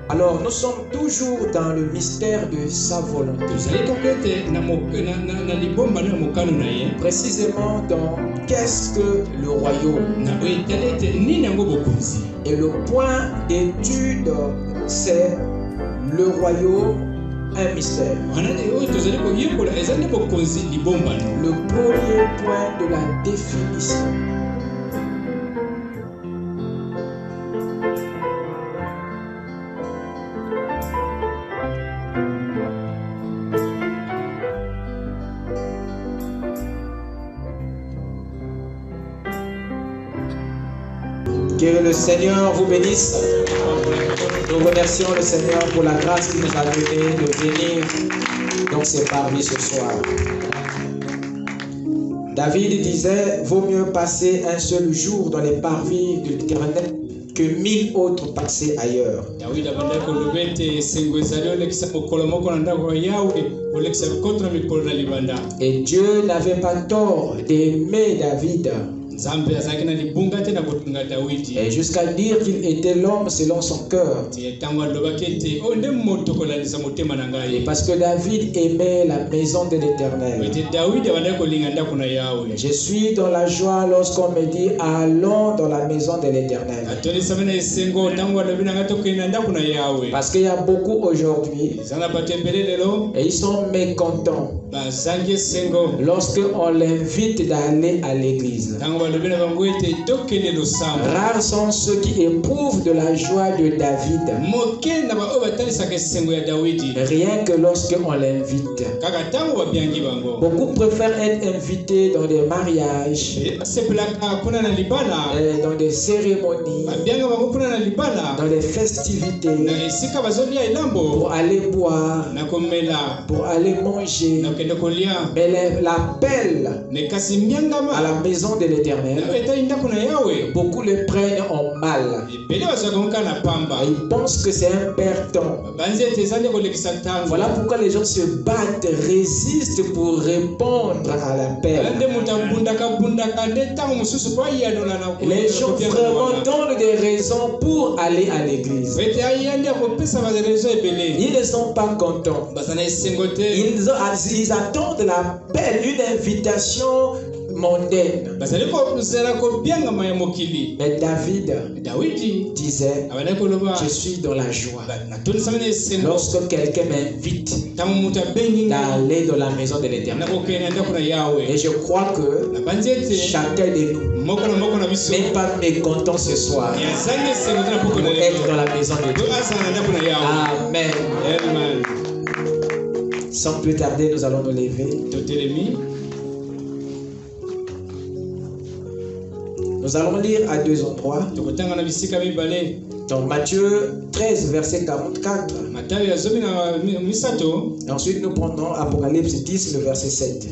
Alors, nous sommes toujours dans le mystère de sa volonté. Précisément dans qu'est-ce que le royaume. Et le point d'étude, c'est le royaume, un mystère. Le premier point de la définition. Que le Seigneur vous bénisse. Nous remercions le Seigneur pour la grâce qu'il nous a donnée de venir dans ses parvis ce soir. David disait, vaut mieux passer un seul jour dans les parvis de l'Éternel que 1000 autres passés ailleurs. Et Dieu n'avait pas tort d'aimer David. Et jusqu'à dire qu'il était l'homme selon son cœur. Et parce que David aimait la maison de l'Éternel. Je suis dans la joie lorsqu'on me dit allons dans la maison de l'Éternel. Parce qu'il y a beaucoup aujourd'hui et ils sont mécontents lorsqu'on l'invite d'aller à l'église. Rares sont ceux qui éprouvent de la joie de David. Rien que lorsqu'on l'invite. Beaucoup préfèrent être invités dans des mariages, dans des cérémonies, dans des festivités, pour aller boire, pour aller manger. Mais l'appel à la maison de l'Éternel, beaucoup le prennent en mal. Ils pensent que c'est un perdant. Voilà pourquoi les gens se battent, résistent pour répondre à l'appel. Les gens vraiment donnent des raisons pour aller à l'église. Ils ne sont pas contents. Ils attendent l'appel, une invitation mondaine. Mais David disait, je suis dans la joie lorsque quelqu'un m'invite d'aller dans la maison de l'Éternel. Et je crois que chacun de nous n'est pas mécontent ce soir pour être dans la maison de Dieu. Amen. Sans plus tarder, nous allons nous lever. Nous allons lire à deux endroits. Dans Matthieu 13, verset 44. Et ensuite, nous prendrons Apocalypse 10, le verset 7.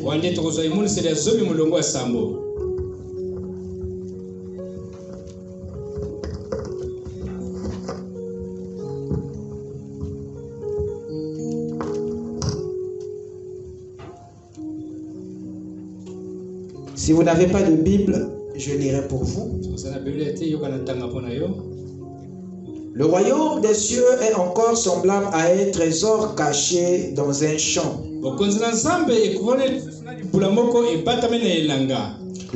Si vous n'avez pas de Bible, je lirai pour vous. Le royaume des cieux est encore semblable à un trésor caché dans un champ.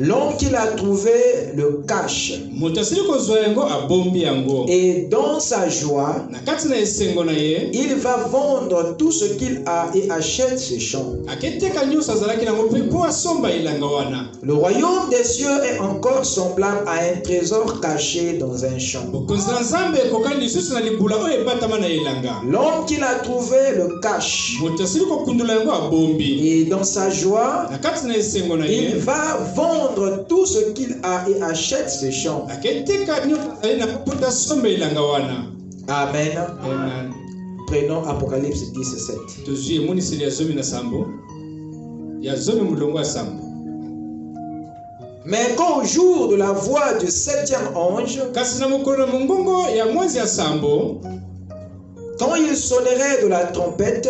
L'homme qui l'a trouvé le cache. Et dans sa joie, il va vendre tout ce qu'il a et achète ce champ. Le royaume des cieux est encore semblable à un trésor caché dans un champ. L'homme qui l'a trouvé le cache. Et dans sa joie, il va vendre tout ce qu'il a et achète ce champ. Amen. Prenons Apocalypse 17. Mais quand au jour de la voix du septième ange, quand il sonnerait de la trompette,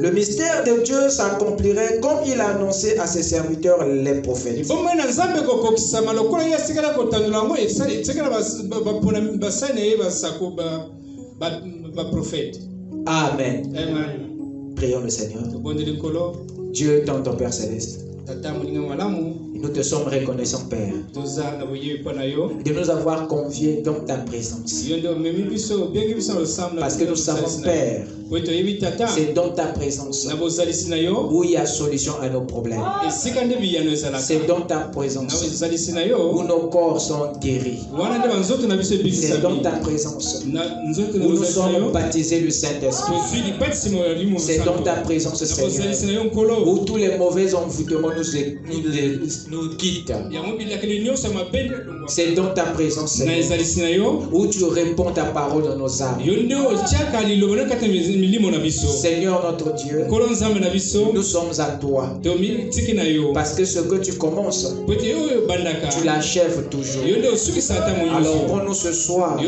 le mystère de Dieu s'accomplirait comme il a annoncé à ses serviteurs les prophètes. Amen. Prions le Seigneur. Dieu, ton Père Céleste, nous te sommes reconnaissants, Père, de nous avoir conviés dans ta présence. Parce que nous savons, Père, c'est dans ta présence où il y a solution à nos problèmes. C'est dans ta présence où nos corps sont guéris. C'est dans ta présence où nous sommes baptisés du Saint-Esprit. C'est dans ta présence, Seigneur, où tous les mauvais envoûtements nous quittent. C'est dans ta présence, Seigneur, où tu réponds ta parole dans nos âmes. Seigneur notre Dieu, nous sommes à toi. Parce que ce que tu commences, tu l'achèves toujours. Alors prends-nous ce soir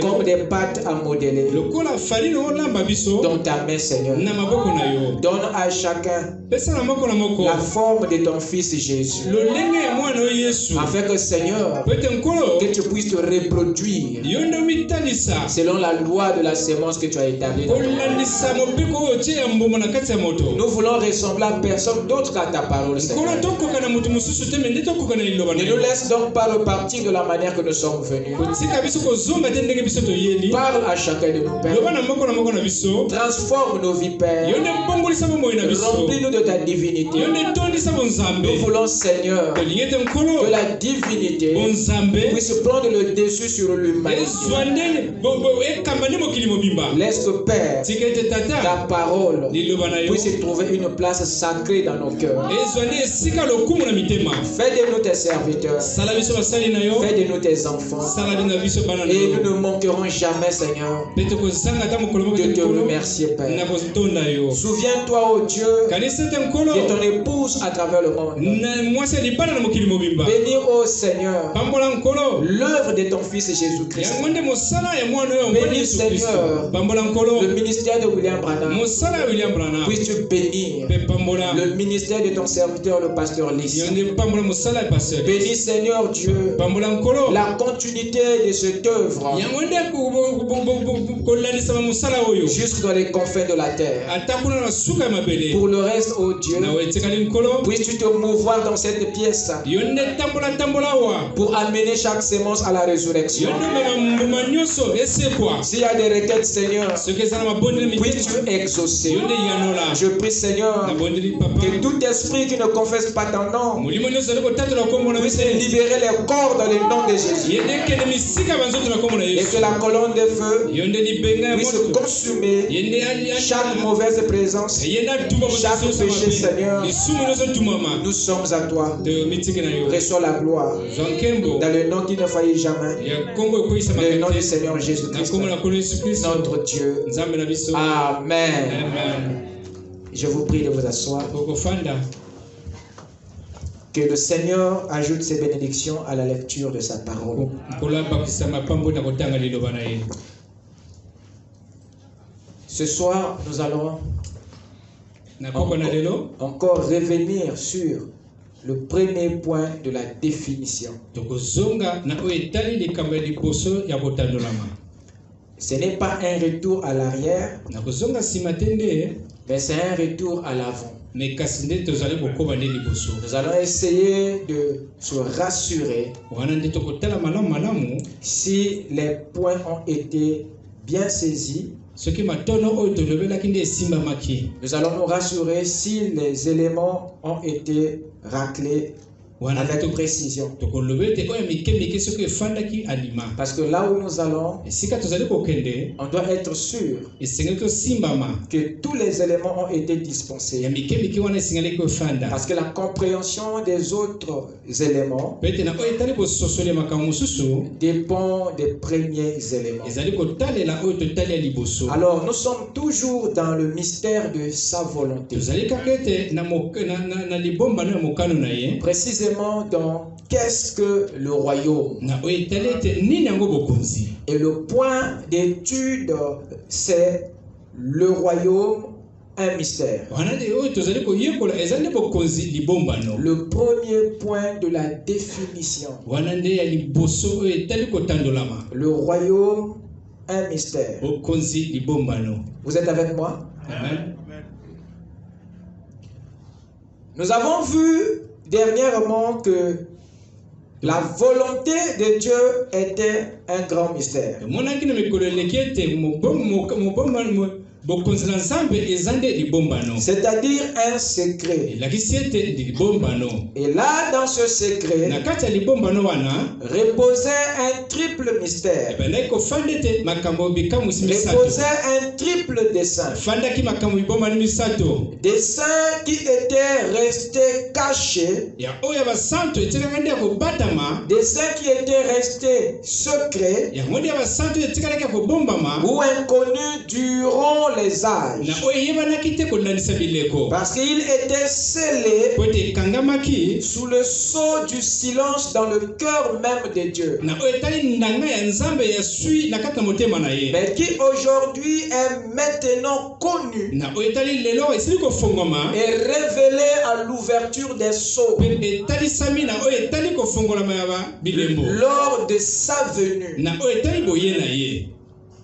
comme des pâtes à modeler dans ta main, Seigneur. Donne à chacun la forme de ton Fils Jésus, afin que, Seigneur, que tu puisses te reproduire selon la loi de la sémence que tu as établie. Nous voulons ressembler à personne d'autre qu'à ta parole, Seigneur. Ne nous laisse donc pas repartir de la manière que nous sommes venus. Parle à chacun de nous, Père. Transforme nos vies, Père. Remplis-nous de ta divinité. Nous voulons, Seigneur, que la divinité puisse prendre le dessus sur l'humanité. Laisse que, Père, ta parole puisse trouver une place sacrée dans nos cœurs. Fais de nous tes serviteurs. Fais de nous tes enfants. Et nous ne manquerons jamais, Seigneur, de te remercier, Père. Souviens-toi, oh Dieu, de ton épouse à travers le monde. Bénis, oh Seigneur, l'œuvre de ton Fils Jésus-Christ. Bénis, Seigneur, le ministère de William Branham. Puisses-tu bénir le ministère de ton serviteur, le pasteur Lys. Bénis, Seigneur Dieu, la continuité de cette œuvre jusque dans les confins de la terre. Pour le reste, oh Dieu, puisses-tu te mouvoir dans cette pièce pour amener chaque sémence à la résurrection. S'il y a des requêtes, Seigneur, puisses-tu exaucer. Je prie, Seigneur, que tout esprit qui ne confesse pas ton nom puisse libérer les corps dans le nom de Jésus. Et que la colonne de feu puisse consumer chaque mauvaise présence, chaque péché, Seigneur. Nous sommes à toi. Reçois la gloire dans le nom qui ne faillit jamais, le nom du Seigneur Jésus-Christ, notre Dieu. Amen. Je vous prie de vous asseoir. Que le Seigneur ajoute ses bénédictions à la lecture de sa parole. Ce soir, nous allons encore revenir sur le premier point de la définition. Ce n'est pas un retour à l'arrière, mais c'est un retour à l'avant. Nous allons essayer de se rassurer si les points ont été bien saisis. Nous allons nous rassurer si les éléments ont été raclés avec précision. Parce que là où nous allons, on doit être sûr que tous les éléments ont été dispensés. Parce que la compréhension des autres éléments dépend des premiers éléments. Alors nous sommes toujours dans le mystère de sa volonté. Précisément dans qu'est-ce que le royaume. Et le point d'étude, c'est le royaume un mystère. Le premier point de la définition. Le royaume, un mystère. Vous êtes avec moi? Amen. Nous avons vu dernièrement que la volonté de Dieu était un grand mystère. C'est-à-dire un secret. Et là, dans ce secret, reposait un triple mystère. Reposait un triple dessein. Dessein qui était resté caché. Dessein qui était resté secret ou inconnu durant les âges. Parce qu'il était scellé sous le sceau du silence dans le cœur même de Dieu. Mais qui aujourd'hui est maintenant connu et révélé à l'ouverture des sceaux lors de sa venue.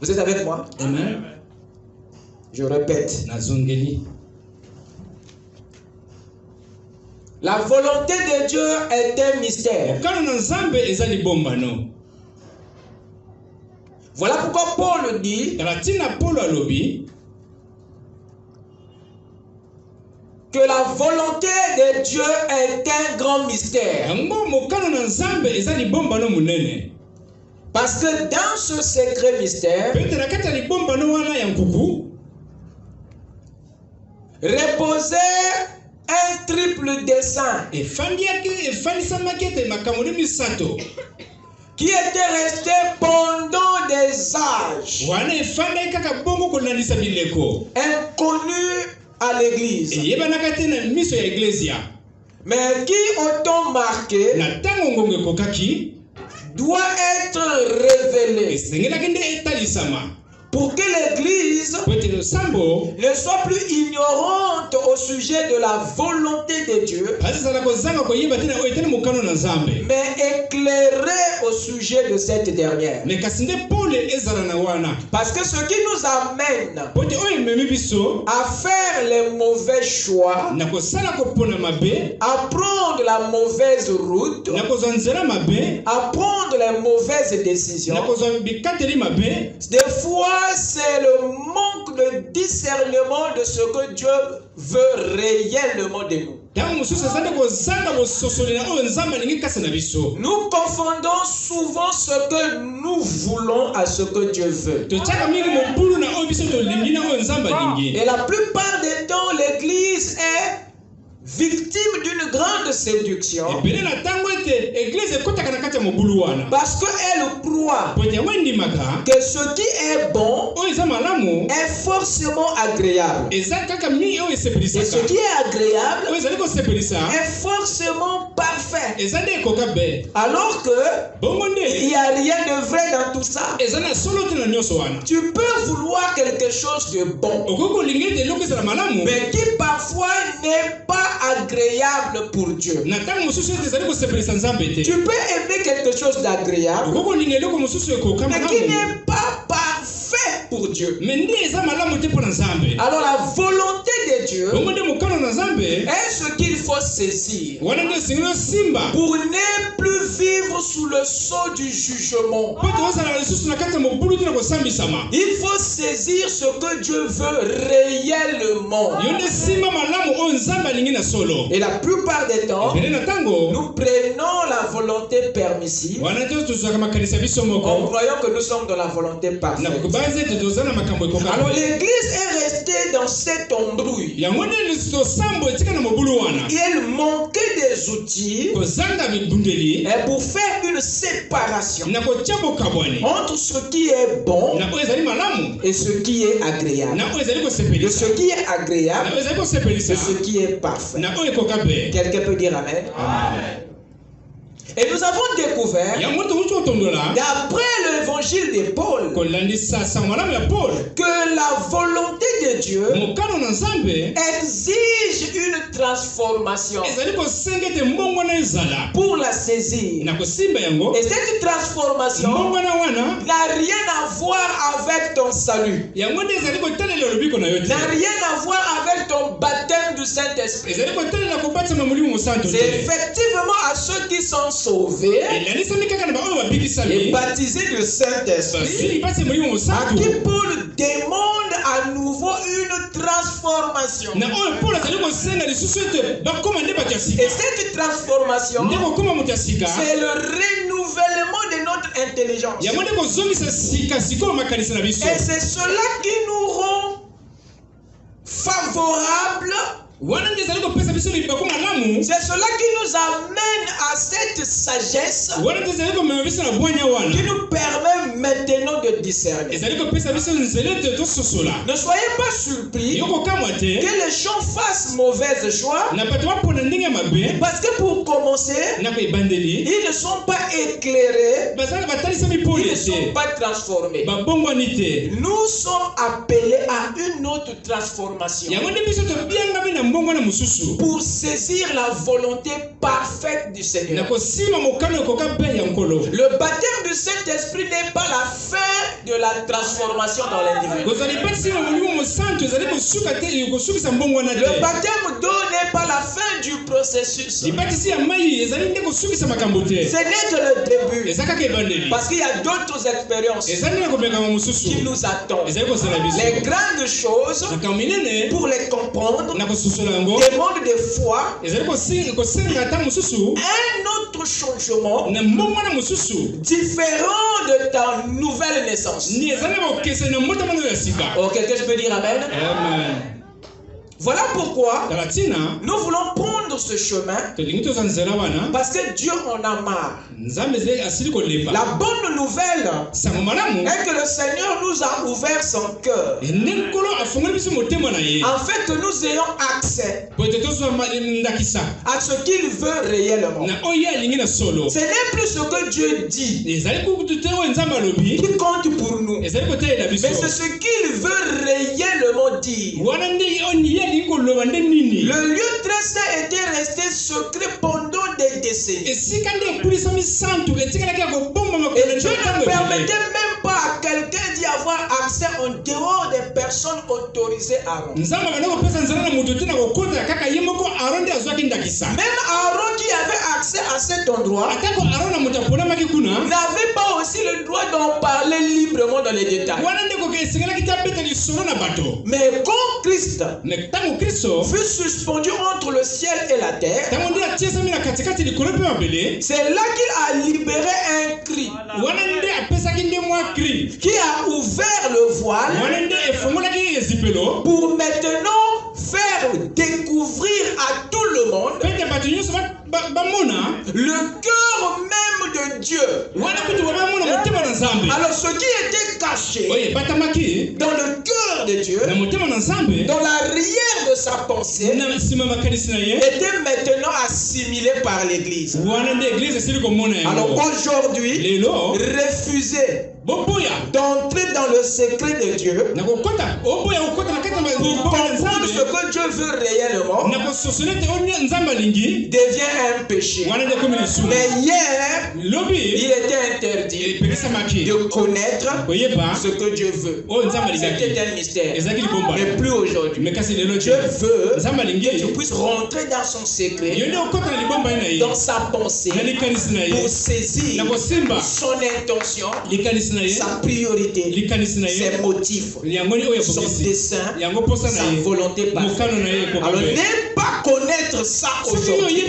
Vous êtes avec moi? Amen. Je répète. La volonté de Dieu est un mystère. Voilà pourquoi Paul dit que la volonté de Dieu est un grand mystère. Parce que dans ce secret mystère reposait un triple dessein qui était resté pendant des âges, inconnu à l'église, mais qui autant marqué doit être révélé pour que l'église ne soit plus ignorante au sujet de la volonté de Dieu, mais éclairée au sujet de cette dernière. Parce que ce qui nous amène à faire les mauvais choix, à prendre la mauvaise route, à prendre les mauvaises décisions, des fois c'est le manque de discernement de ce que Dieu veut réellement de nous. Nous confondons souvent ce que nous voulons à ce que Dieu veut. Et la plupart des temps, l'Église est victime d'une grande séduction parce qu'elle croit que ce qui est bon est forcément agréable et ce qui est agréable est forcément parfait, alors que il n'y a rien de vrai dans tout ça. Tu peux vouloir quelque chose de bon mais qui parfois n'est pas agréable pour Dieu. Tu peux aimer quelque chose d'agréable mais qui n'est pas parfait pour Dieu. Alors la volonté de Dieu est ce qu'il faut saisir pour ne plus vivre sous le sceau du jugement. Il faut saisir ce que Dieu veut réellement. Et la plupart des temps, nous prenons la volonté permissive en croyant que nous sommes dans la volonté parfaite. Alors l'église est restée dans cette embrouille. Il manquait des outils et pour faire une séparation entre ce qui est bon et ce qui est agréable. De ce qui est agréable et ce qui est parfait. Quelqu'un peut dire amen? Amen. Et nous avons découvert, d'après l'évangile de Paul, que la volonté de Dieu exige une transformation pour la saisir. Et cette transformation n'a rien à voir avec ton salut, n'a rien à voir avec ton baptême du Saint-Esprit. C'est effectivement à ceux qui sont sauvés et baptisés du Saint-Esprit à qui Paul demande à nouveau une transformation. Et cette transformation, c'est le renouvellement de notre intelligence. Et c'est cela qui nous rend favorables. C'est cela qui nous amène à cette sagesse qui nous permet maintenant de discerner. Ne soyez pas surpris que les gens fassent mauvais choix, parce que pour commencer, ils ne sont pas éclairés, ils ne sont pas transformés. Nous sommes appelés à une autre transformation pour saisir la volonté parfaite du Seigneur. Le baptême du Saint-Esprit n'est pas la fin de la transformation dans l'individu. Le baptême d'eau n'est pas la fin du processus. Ce n'est que le début. Parce qu'il y a d'autres expériences qui nous attendent. Les grandes choses, pour les comprendre, demande de foi, un autre changement différent de ta nouvelle naissance. Oh, quelqu'un peut dire amen? Amen. Voilà pourquoi nous voulons prendre ce chemin, parce que Dieu en a marre. La bonne nouvelle est que le Seigneur nous a ouvert son cœur, afin que nous ayons accès à ce qu'il veut réellement. Ce n'est plus ce que Dieu dit qui compte pour nous, mais c'est ce qu'il veut réellement dire. Le lieu très saint était resté secret pendant des décennies. Et Dieu ne permettait même pas à quelqu'un d'y avoir accès en dehors des personnes autorisées à Aaron. Même Aaron qui avait accès à cet endroit n'avait pas aussi le droit d'en parler librement dans les détails. Mais quand Christ fut suspendu entre le ciel et la terre, c'est là qu'il a libéré un cri qui a ouvert le voile pour maintenant faire découvrir à tout le monde le cœur même de Dieu. Alors ce qui était caché dans le cœur de Dieu, dans l'arrière de sa pensée, était maintenant assimilé par l'Église. Alors aujourd'hui, refuser d'entrer dans le secret de Dieu pour comprendre ce que Dieu veut réellement devient un péché. Mais hier, il était interdit de connaître ce que Dieu veut. C'était un mystère. Mais plus aujourd'hui. Dieu veut que tu puisses rentrer dans son secret, dans sa pensée, pour saisir son intention, sa priorité, ses motifs, son dessein, sa volonté parfaite. Alors ne pas connaître ça aujourd'hui,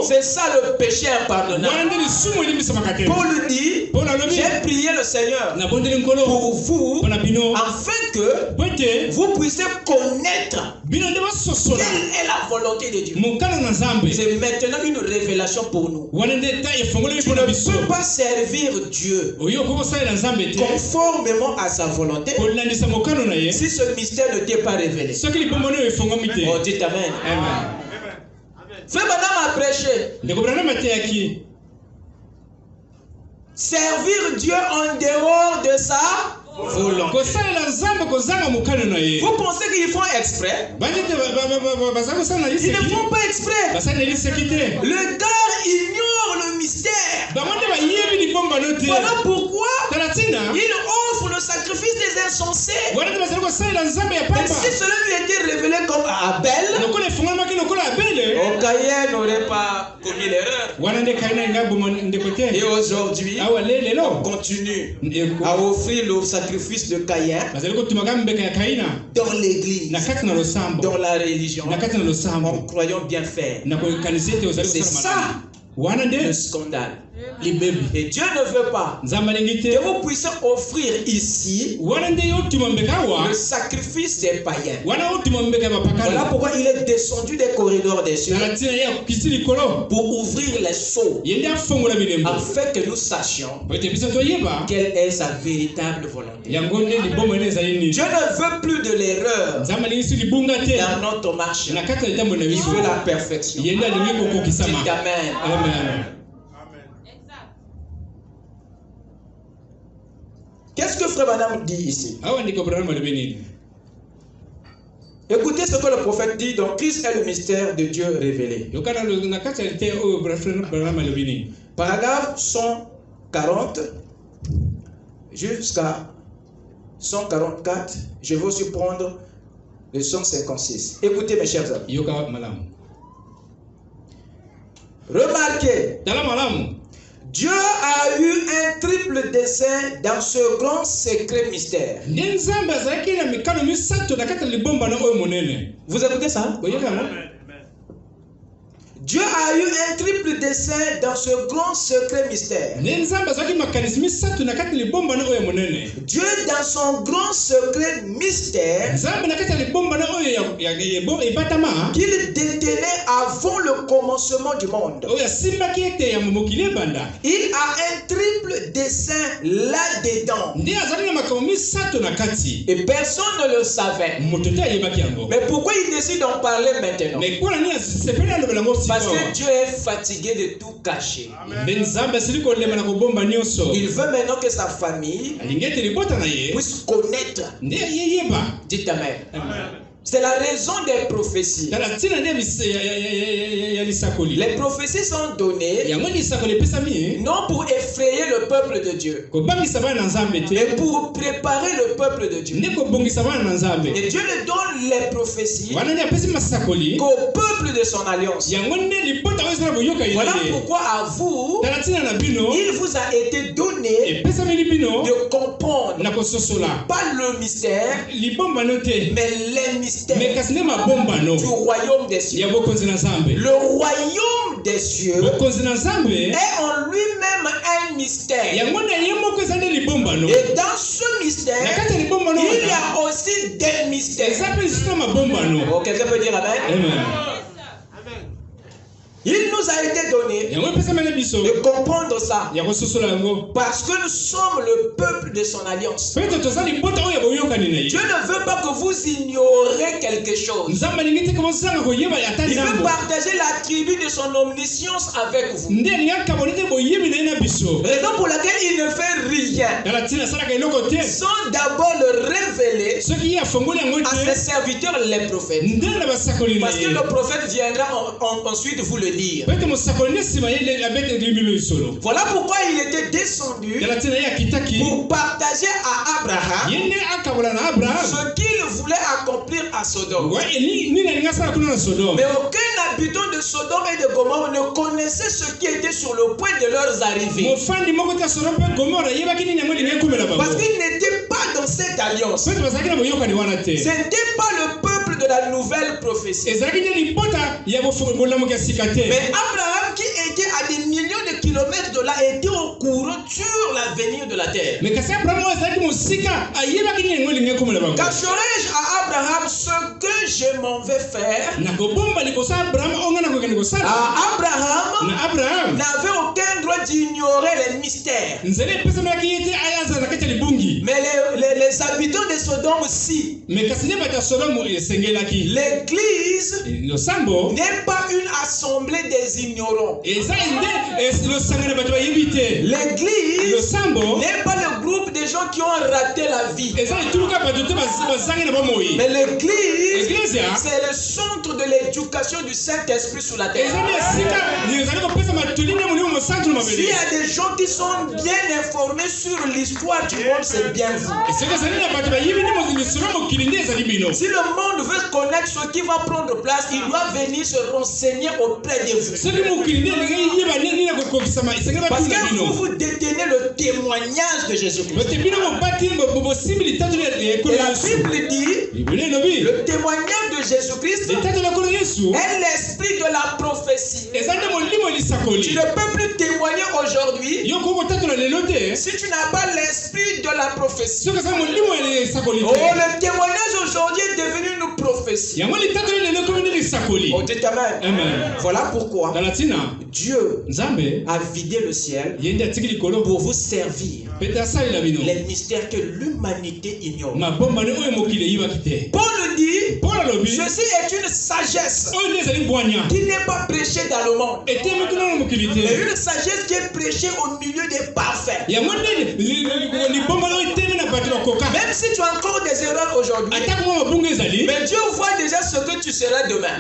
c'est ça le péché impardonnable. Paul dit, j'ai prié le Seigneur pour vous, afin que vous puissiez connaître quelle est la volonté de Dieu. C'est maintenant une révélation pour nous. Tu ne peux pas servir Dieu conformément à sa volonté si ce mystère ne t'est pas révélé. Oh, dites Amen. Frère Branham a prêché. servir Dieu en dehors de sa volonté. Vous pensez qu'ils font exprès? Ils ne font pas exprès. Le gars ignore le mystère. Voilà pourquoi il offre le sacrifice des insensés. Même si cela lui était révélé comme à Abel, Caïn n'aurait pas commis l'erreur. Et aujourd'hui, on continue à offrir le sacrifice de Caïn dans l'église, dans la religion, en croyant bien faire. C'est ça le scandale. Et Dieu ne veut pas que vous puissiez offrir ici le sacrifice des païens. Voilà pourquoi il est descendu des corridors des cieux pour ouvrir les sceaux, afin que nous sachions quelle est sa véritable volonté. Dieu ne veut plus de l'erreur dans notre marche. Il veut la perfection. Dites Amen. Amen. Qu'est-ce que Frère Branham dit ici? Écoutez ce que le prophète dit dans Christ est le mystère de Dieu révélé. Paragraphe 140 jusqu'à 144. Je vais aussi prendre le 156. Écoutez mes chers amis. Remarquez. Dieu a eu un triple dessein dans ce grand secret mystère. Vous écoutez ça? Dieu a eu un triple dessein dans ce grand secret mystère. Dieu dans son grand secret mystère qu'il détenait avant le commencement du monde. Il a un triple dessein là-dedans. Et personne ne le savait. Mais pourquoi il décide d'en parler maintenant? Parce que Dieu est fatigué de tout cacher. Il veut maintenant que sa famille puisse connaître. Dites Amen. C'est la raison des prophéties. Les prophéties sont données non pour effrayer le peuple de Dieu, mais pour préparer le peuple de Dieu. Et Dieu ne donne les prophéties qu'au peuple de son alliance. Voilà pourquoi à vous, il vous a été donné de comprendre pas le mystère, mais les mystères du royaume des cieux. Le royaume des cieux est en lui-même un mystère. Et dans ce mystère, il y a aussi des mystères. Oh, quelqu'un peut dire Amen? Amen. Il nous a été donné de comprendre ça. Parce que nous sommes le peuple de son alliance. Dieu ne veut pas que vous ignorez quelque chose. Il veut partager l'attribut de son omniscience avec vous. Raison pour laquelle il ne fait rien sans d'abord le révéler à ses serviteurs les prophètes. Parce que le prophète viendra ensuite vous le dire. Voilà pourquoi il était descendu pour partager à Abraham ce qu'il voulait accomplir à Sodome. Mais aucun habitant de Sodome et de Gomorrhe ne connaissait ce qui était sur le point de leurs arrivées. Parce qu'ils n'étaient pas dans cette alliance. Ce n'était pas le peuple de la nouvelle prophétie. Mais Abraham, qui était à des millions de kilomètres de là, était au courant sur l'avenir de la terre. Cacherai-je à Abraham ce que je m'en vais faire? À Abraham, n'avait aucun droit d'ignorer les mystères. Mais les habitants de Sodome aussi. L'église n'est pas une assemblée des ignorants. L'église n'est pas le groupe de gens qui ont raté la vie. Mais l'église, c'est le centre de l'éducation du Saint-Esprit sur la terre. S'il y a des gens qui sont bien informés sur l'histoire du monde, c'est bien vous. Si le monde veut connaître ce qui va prendre place, il doit venir se renseigner auprès de vous. Parce que vous détenez le témoignage de Jésus-Christ. Et la Bible dit, le témoignage de Jésus-Christ est l'esprit de la prophétie. Tu ne peux plus témoigner aujourd'hui si tu n'as pas l'esprit de la prophétie. Oh, le témoignage aujourd'hui est devenu une prophétie. Oh, dites amen. Voilà pourquoi Dieu a vidé le ciel pour vous servir les mystères que l'humanité ignore. Paul dit, ceci est une sagesse qui n'est pas prêchée dans le monde, mais une sagesse qui est prêchée au milieu des parfaits. Même si tu as encore des erreurs aujourd'hui, mais Dieu voit déjà ce que tu seras demain.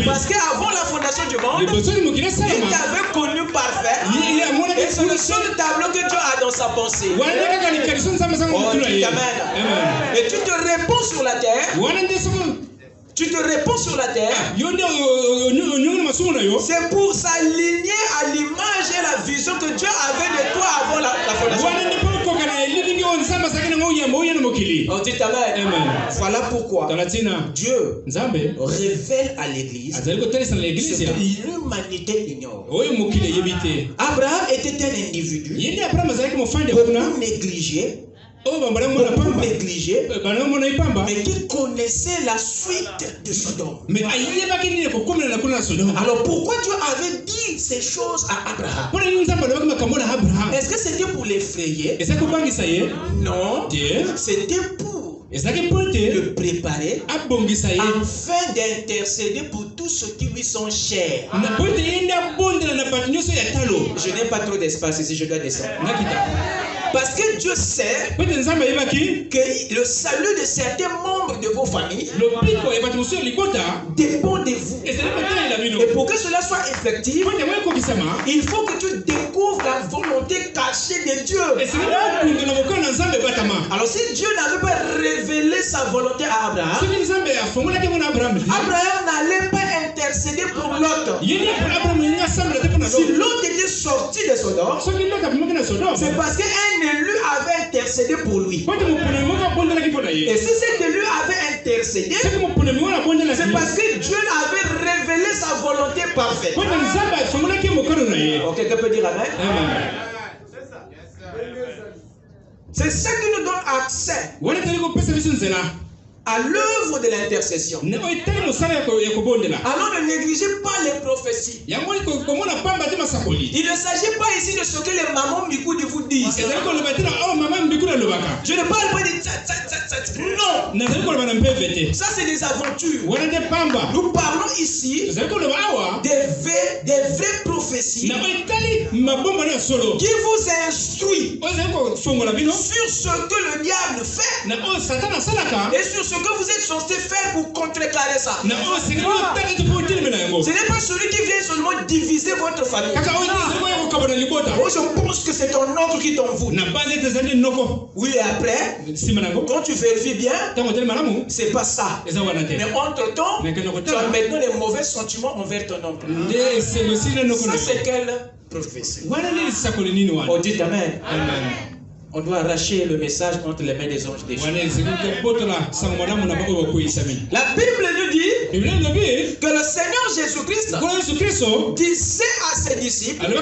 Parce qu'avant la fondation du monde, il t'avait connu parfait, et c'est le seul tableau que Dieu a dans sa pensée. Oh, amen. Et tu te réponds sur la terre. Tu te réponds sur la terre. C'est pour s'aligner à l'image et la vision que Dieu avait de toi avant la fondation. Oh, dites amen. Voilà pourquoi Dieu révèle à l'église ce que l'humanité ignore. Abraham était un individu beaucoup négligé, mais qui connaissait la suite de Sodome. Alors pourquoi Dieu avait dit ces choses à Abraham? Est-ce que c'était pour l'effrayer? Non, c'était pour le préparer afin d'intercéder pour tous ceux qui lui sont chers. Je n'ai pas trop d'espace ici, je dois descendre. Parce que Dieu sait que le salut de certains membres de vos familles dépend de vous. Et pour que cela soit effectif, il faut que tu découvres la volonté cachée de Dieu. Alors si Dieu n'avait pas révélé sa volonté à Abraham, Abraham n'allait pas intercéder pour l'autre. Si l'autre était sorti de Sodome, c'est parce qu'un élu avait intercédé pour lui. Et si cet élu avait intercédé, c'est parce que Dieu avait révélé sa volonté parfaite. Ok, quelqu'un peut dire amen? C'est ça qui nous donne accès à l'œuvre de l'intercession. Alors ne négligez pas les prophéties. Il ne s'agit pas ici de ce que les mamans Mikoudi vous disent. Je ne parle pas de non. Ça c'est des aventures. Nous parlons ici des vraies prophéties qui vous instruisent sur ce que le diable fait et sur ce que vous êtes censé faire pour contrecarrer ça. Ce n'est pas celui qui vient seulement diviser votre famille. Moi je pense que c'est ton oncle qui t'envoûte. Oui, et après, quand tu vérifies bien, c'est pas ça. Mais entre temps, tu as maintenant les mauvais sentiments envers ton oncle. Ça c'est quelle prophétie? On dit amen. On doit arracher le message entre les mains des anges déchus. La Bible nous dit que le Seigneur Jésus-Christ disait à ses disciples, leur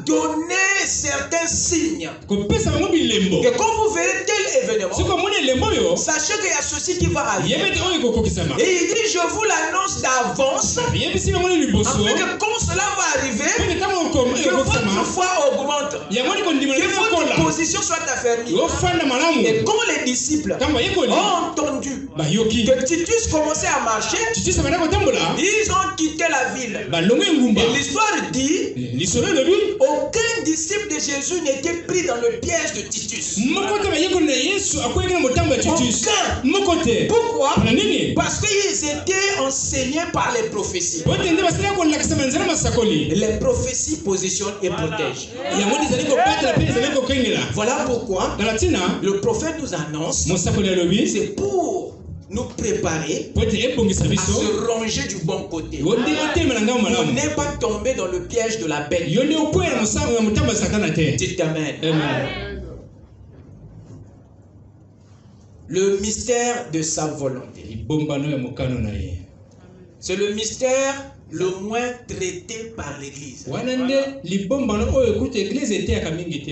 donner certains signes. Que quand vous verrez tel événement, sachez qu'il y a ceci qui va arriver. Et il dit, je vous l'annonce d'avance, afin que quand cela va arriver, que votre foi augmente, que votre position soit affermie. Et quand les disciples ont entendu que Titus commençait à marcher, ils ont quitté la ville. Et l'histoire dit, aucun disciple de Jésus n'était pris dans le piège de Titus. Aucun. Pourquoi? Parce qu'ils étaient enseignés par les prophéties. Les prophéties positionnent et protègent. Voilà pourquoi le prophète nous annonce, c'est pour nous préparer à se ranger du bon côté, pour ne pas tomber dans le piège de la bête. Dites Amen. Le mystère de sa volonté. C'est le mystère le moins traité par l'Église.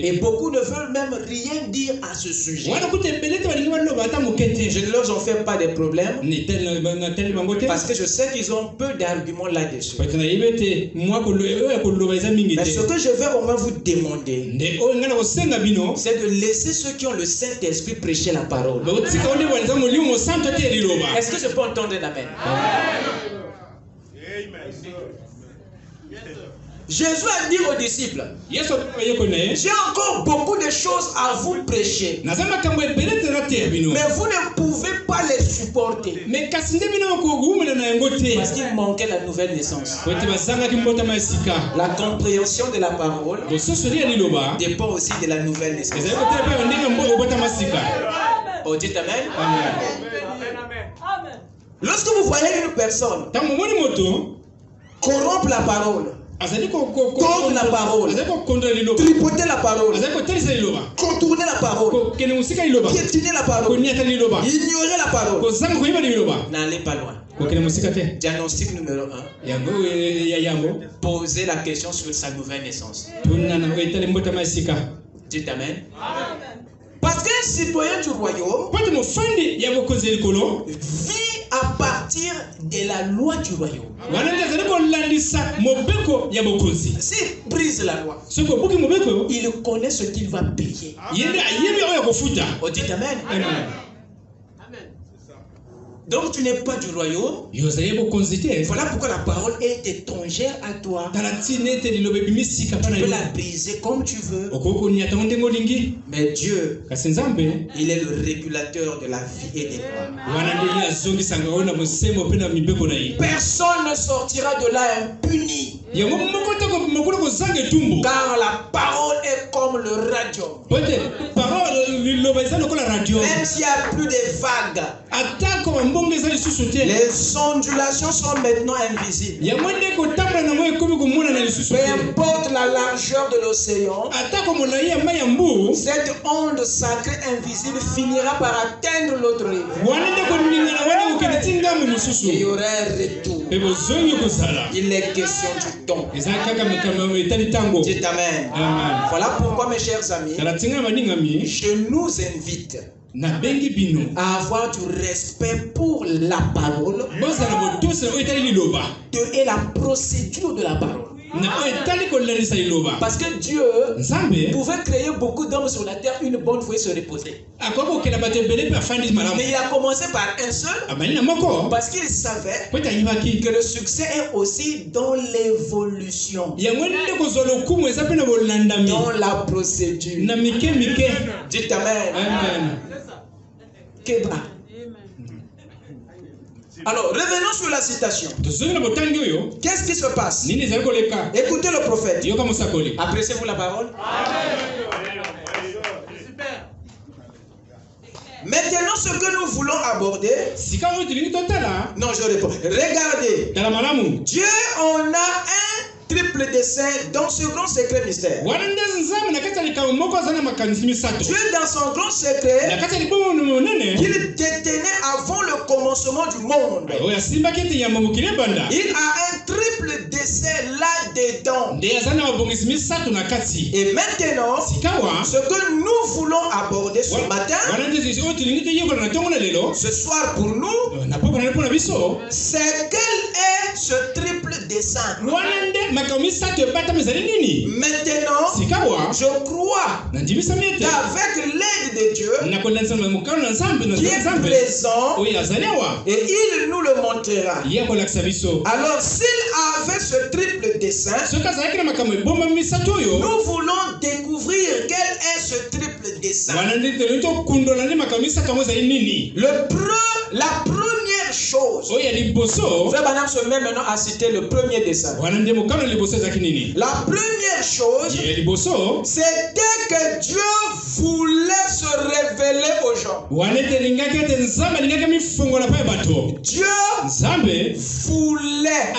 Et beaucoup ne veulent même rien dire à ce sujet. Je ne leur en fais pas de problème, parce que je sais qu'ils ont peu d'arguments là-dessus. Mais ce que je vais au moins vous demander, c'est de laisser ceux qui ont le Saint-Esprit prêcher la parole. Est-ce que je peux entendre un amen? Jésus a dit aux disciples, j'ai encore beaucoup de choses à vous prêcher, mais vous ne pouvez pas les supporter, parce qu'il manquait la nouvelle naissance. La compréhension de la parole dépend aussi de la nouvelle naissance. Oh, dites Amen. Lorsque vous voyez une personne corrompre la parole, contre la parole, tripoter la parole, contourner la parole, piétiner la parole, ignorer la parole, n'allez pas loin. Diagnostic numéro 1. Posez la question sur sa nouvelle naissance. Dites Amen. Parce qu'un citoyen du royaume vit à partir de la loi du royaume. S'il brise la loi, il connaît ce qu'il va payer. Oh, dites Amen. Donc tu n'es pas du royaume. Voilà pourquoi la parole est étrangère à toi. Tu peux la briser comme tu veux. Mais Dieu, il est le régulateur de la vie et des lois. Personne ne sortira de là impuni. Car la parole est comme le radium. Même s'il n'y a plus de vagues, les ondulations sont maintenant invisibles. Peu importe la largeur de l'océan, cette onde sacrée invisible finira par atteindre l'autre rive. Il y aura un retour. Il est question du temps. Dites Amen. Voilà pourquoi, mes chers amis, je nous invite à avoir du respect pour la parole et la procédure de la parole. Parce que Dieu pouvait créer beaucoup d'hommes sur la terre une bonne fois et se reposer. Mais il a commencé par un seul, parce qu'il savait que le succès est aussi dans l'évolution, dans la procédure. Dites Amen. Alors, revenons sur la citation. Qu'est-ce qui se passe? Écoutez le prophète. Appréciez-vous la parole? Maintenant, ce que nous voulons aborder. Non, je réponds. Regardez. Dieu en a un triple dessein dans ce grand secret mystère. Dieu, dans son grand secret, qu'il détenait avant le commencement du monde, il a un triple dessein là-dedans. Et maintenant, ce que nous voulons aborder ce matin, ce soir pour nous, c'est quel est ce triple dessein. Maintenant, je crois qu'avec l'aide de Dieu, qui est présent, et il nous le montrera. Alors, s'il avait ce triple dessein, nous voulons découvrir quel est ce triple dessein. La première chose, Frère Branham se met maintenant à citer le premier dessein. La première chose, c'était que Dieu voulait se révéler aux gens. Dieu voulait,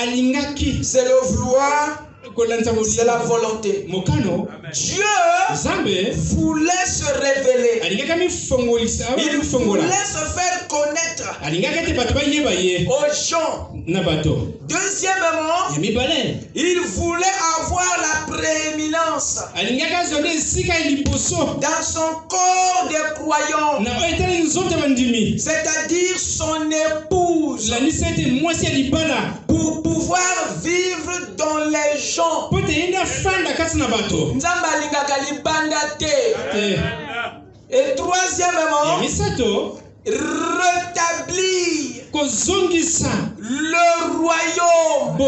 c'est le vouloir, c'est la volonté. Dieu voulait se révéler. Il voulait se faire connaître aux gens. Deuxièmement, il voulait avoir la prééminence dans son corps de croyants, c'est-à-dire son épouse, pour pouvoir vivre dans les gens. Et troisièmement, rétablir le royaume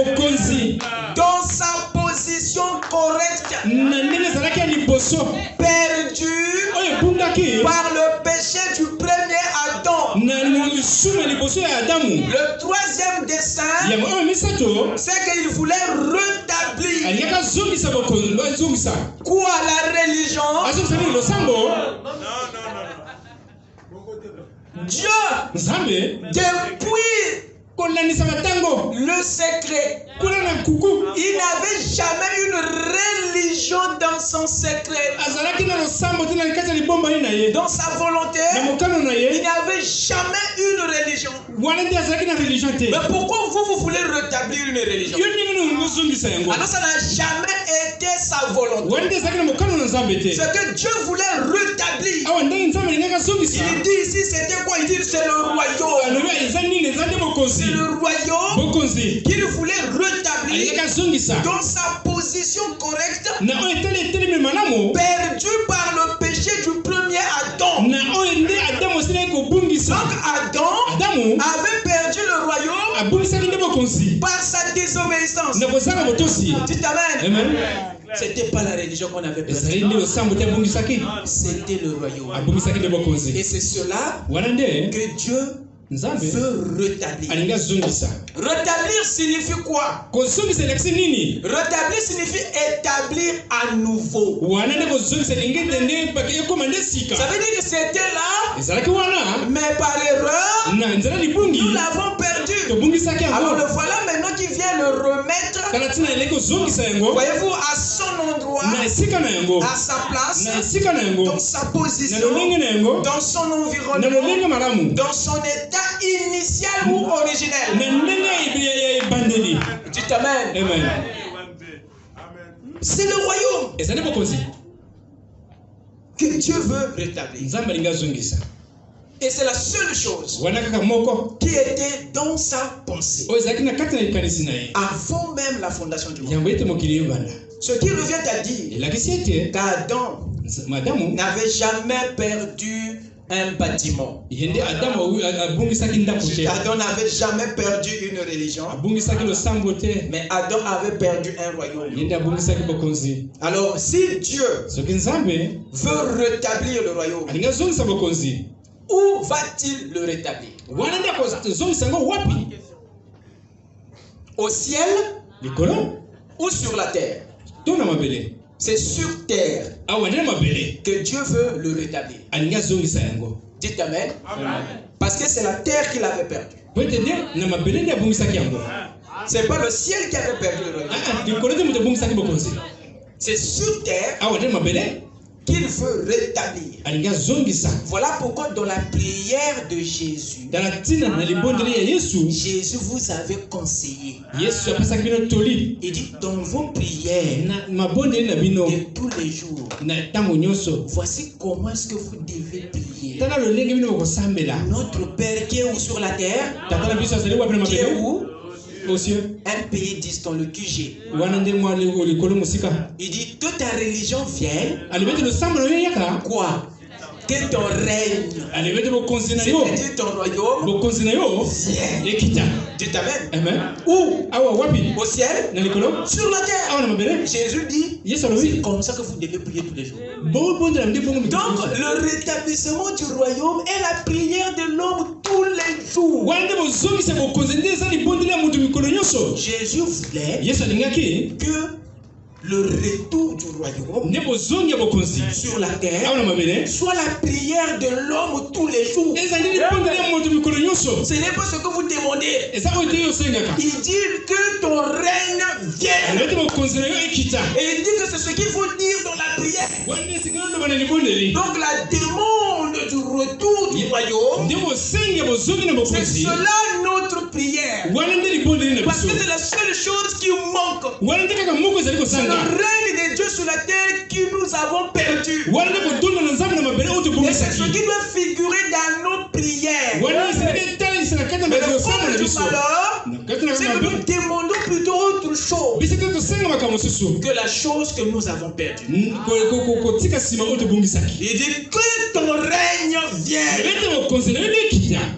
dans sa position correcte, perdu par le péché du premier Adam. Le troisième dessein, c'est qu'il voulait rétablir quoi? La religion. Dieu, depuis le secret, il n'avait jamais une religion dans son secret. Dans sa volonté, il n'avait jamais une religion. Mais pourquoi vous voulez rétablir une religion? Alors ça n'a jamais été sa volonté. Ce que Dieu voulait rétablir, il dit ici c'était quoi? Il dit c'est le royaume. C'est le royaume qu'il voulait rétablir dans sa position correcte, perdu par le péché du premier Adam. Donc Adam avait perdu le royaume par sa désobéissance. Dites amen. C'était pas la religion qu'on avait perdu. C'était le royaume. Et c'est cela que Dieu veut rétablir. Rétablir signifie quoi? Rétablir signifie établir à nouveau. Ça veut dire que c'était là, mais par erreur, nous l'avons perdu. Alors le voilà maintenant qui vient le remettre, voyez-vous, à son endroit, à sa place, dans sa position, dans son environnement, dans son état initial ou originel. Dites amen. C'est le royaume que Dieu veut rétablir. Et c'est la seule chose qui était dans sa pensée avant même la fondation du monde. Ce qui revient à dire qu'Adam n'avait jamais perdu un bâtiment. Adam n'avait jamais perdu une religion, mais Adam avait perdu un royaume. Alors si Dieu veut rétablir le royaume, où va-t-il le rétablir? Au ciel ou sur la terre? C'est sur terre que Dieu veut le rétablir. Dites amen. Parce que c'est la terre qu'il avait perdue. C'est pas le ciel qui avait perdu le royaume. C'est sur terre qu'il veut rétablir. Voilà pourquoi dans la prière de Jésus, Jésus vous avait conseillé. Il dit dans vos prières de tous les jours, voici comment est-ce que vous devez prier. Notre Père qui est où sur la terre, qui est où? Un pays distant, le QG. Il dit que ta religion vienne. Quoi? Que ton règne, c'est-à-dire ton royaume, vienne. Dites amen. Où? Au ciel? Sur la terre. Jésus dit, c'est comme ça que vous devez prier tous les jours. Donc le rétablissement du royaume est la prière de l'homme tous les jours. Jésus voulait que le retour du royaume sur la terre soit la prière de l'homme tous les jours. Ce n'est pas ce que vous demandez. Il dit que ton règne vienne. Et il dit que c'est ce qu'il faut dire dans la prière. Donc la demande du retour du royaume, c'est cela notre prière. Parce que c'est la seule chose qui manque. C'est le règne de Dieu sur la terre que nous avons perdu. Et c'est ce qui doit figurer dans nos prières. Mais le fond du malheur, c'est que nous demandons plutôt autre chose que la chose que nous avons perdue. Il dit que ton règne vienne.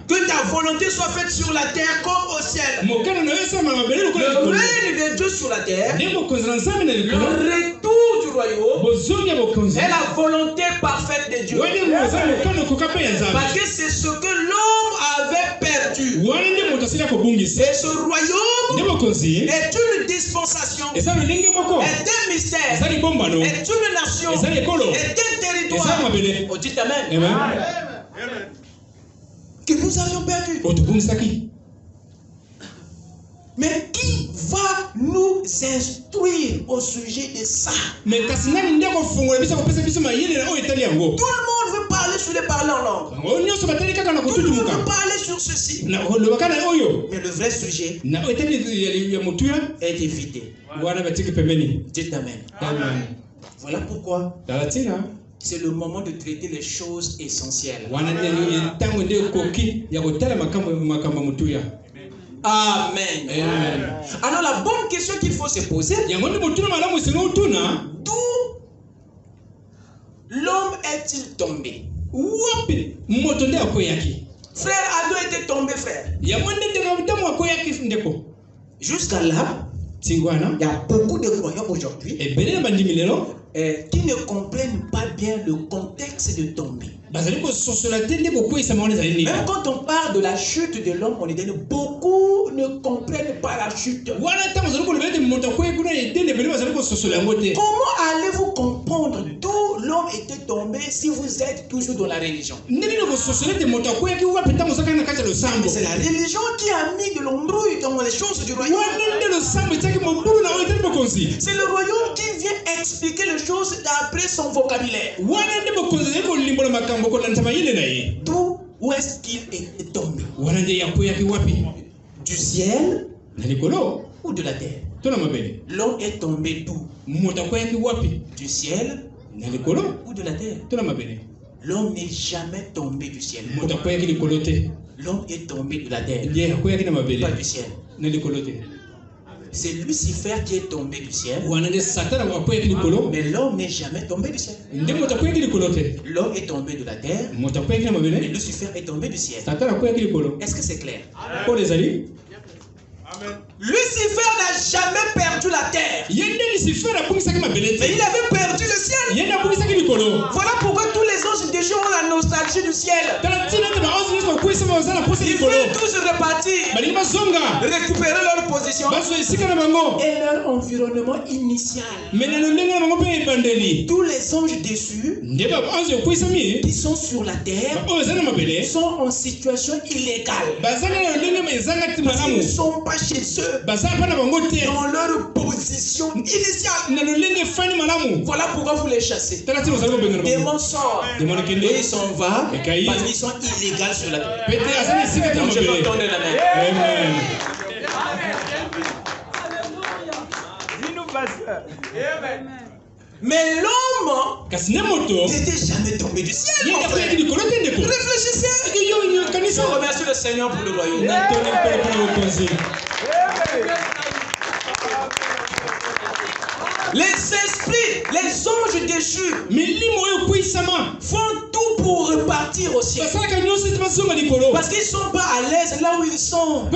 Que ta volonté soit faite sur la terre comme au ciel. Le règne de Dieu sur la terre, le retour du royaume est la volonté parfaite de Dieu. Parce que c'est ce que l'homme avait perdu. Et ce royaume est une dispensation, est un mystère, est une nation, est un territoire. On dit amen. Que nous avions perdu. Mais qui va nous instruire au sujet de ça? Tout le monde veut parler sur les parler en langue. Tout le monde veut parler sur ceci. Mais le vrai sujet est évité. Dites amen. Voilà pourquoi c'est le moment de traiter les choses essentielles. Amen. Alors la bonne question qu'il faut se poser, d'où l'homme est-il tombé? Frère Ado était tombé, frère. Jusqu'à là, il y a beaucoup de croyants aujourd'hui qui ne comprennent pas bien le contexte de tomber. Même quand on parle de la chute de l'homme, on est dit beaucoup ne comprennent pas la chute. Comment allez-vous comprendre d'où l'homme était tombé si vous êtes toujours dans la religion? C'est la religion qui a mis de l'embrouille dans les choses du royaume. C'est le royaume qui vient expliquer les choses d'après son vocabulaire. D'où est-ce qu'il est tombé? Du ciel ou de la terre? L'homme est tombé d'où? Du ciel ou de la terre? L'homme n'est jamais tombé du ciel. L'homme est tombé de la terre, pas du ciel. C'est Lucifer qui est tombé du ciel. Mais l'homme n'est jamais tombé du ciel. L'homme est tombé de la terre. Mais Lucifer est tombé du ciel. Est-ce que c'est clair? Lucifer n'a jamais perdu la terre. Mais il avait perdu le ciel. Voilà pourquoi tous les anges déjà ont la nostalgie du ciel. Ils veulent tous repartir, récupérer leur position et leur environnement initial. Tous les anges déçus qui sont sur la terre sont en situation illégale. Ils ne sont pas chez eux dans leur position initiale. Voilà pourquoi vous les chassez. Démon sort et ils s'en vont parce qu'ils sont illégaux sur la terre. Donc je peux donner la main. Amen. Mais l'homme n'était jamais tombé du ciel. Réfléchissez. Je remercie le Seigneur pour le royaume. Les esprits, les anges déchus font tout pour repartir au ciel. Parce qu'ils ne sont pas à l'aise là où ils sont.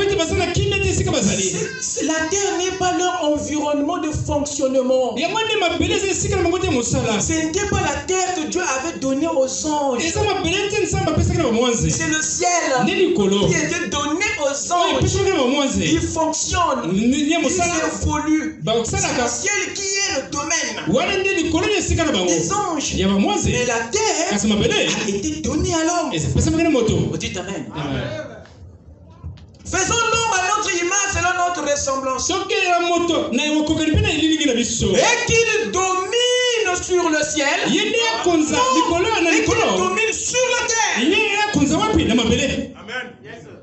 La terre n'est pas leur environnement de fonctionnement. Ce n'était pas la terre que Dieu avait donnée aux anges. C'est le ciel qui était donné aux anges. Ils fonctionnent, ils évoluent. C'est le ciel qui est le domaine des anges. Mais la terre a été donnée à l'homme. Dites Amen. Faisons l'homme à notre image selon notre ressemblance. Et qu'il domine sur le ciel. Et qu'il domine sur la terre.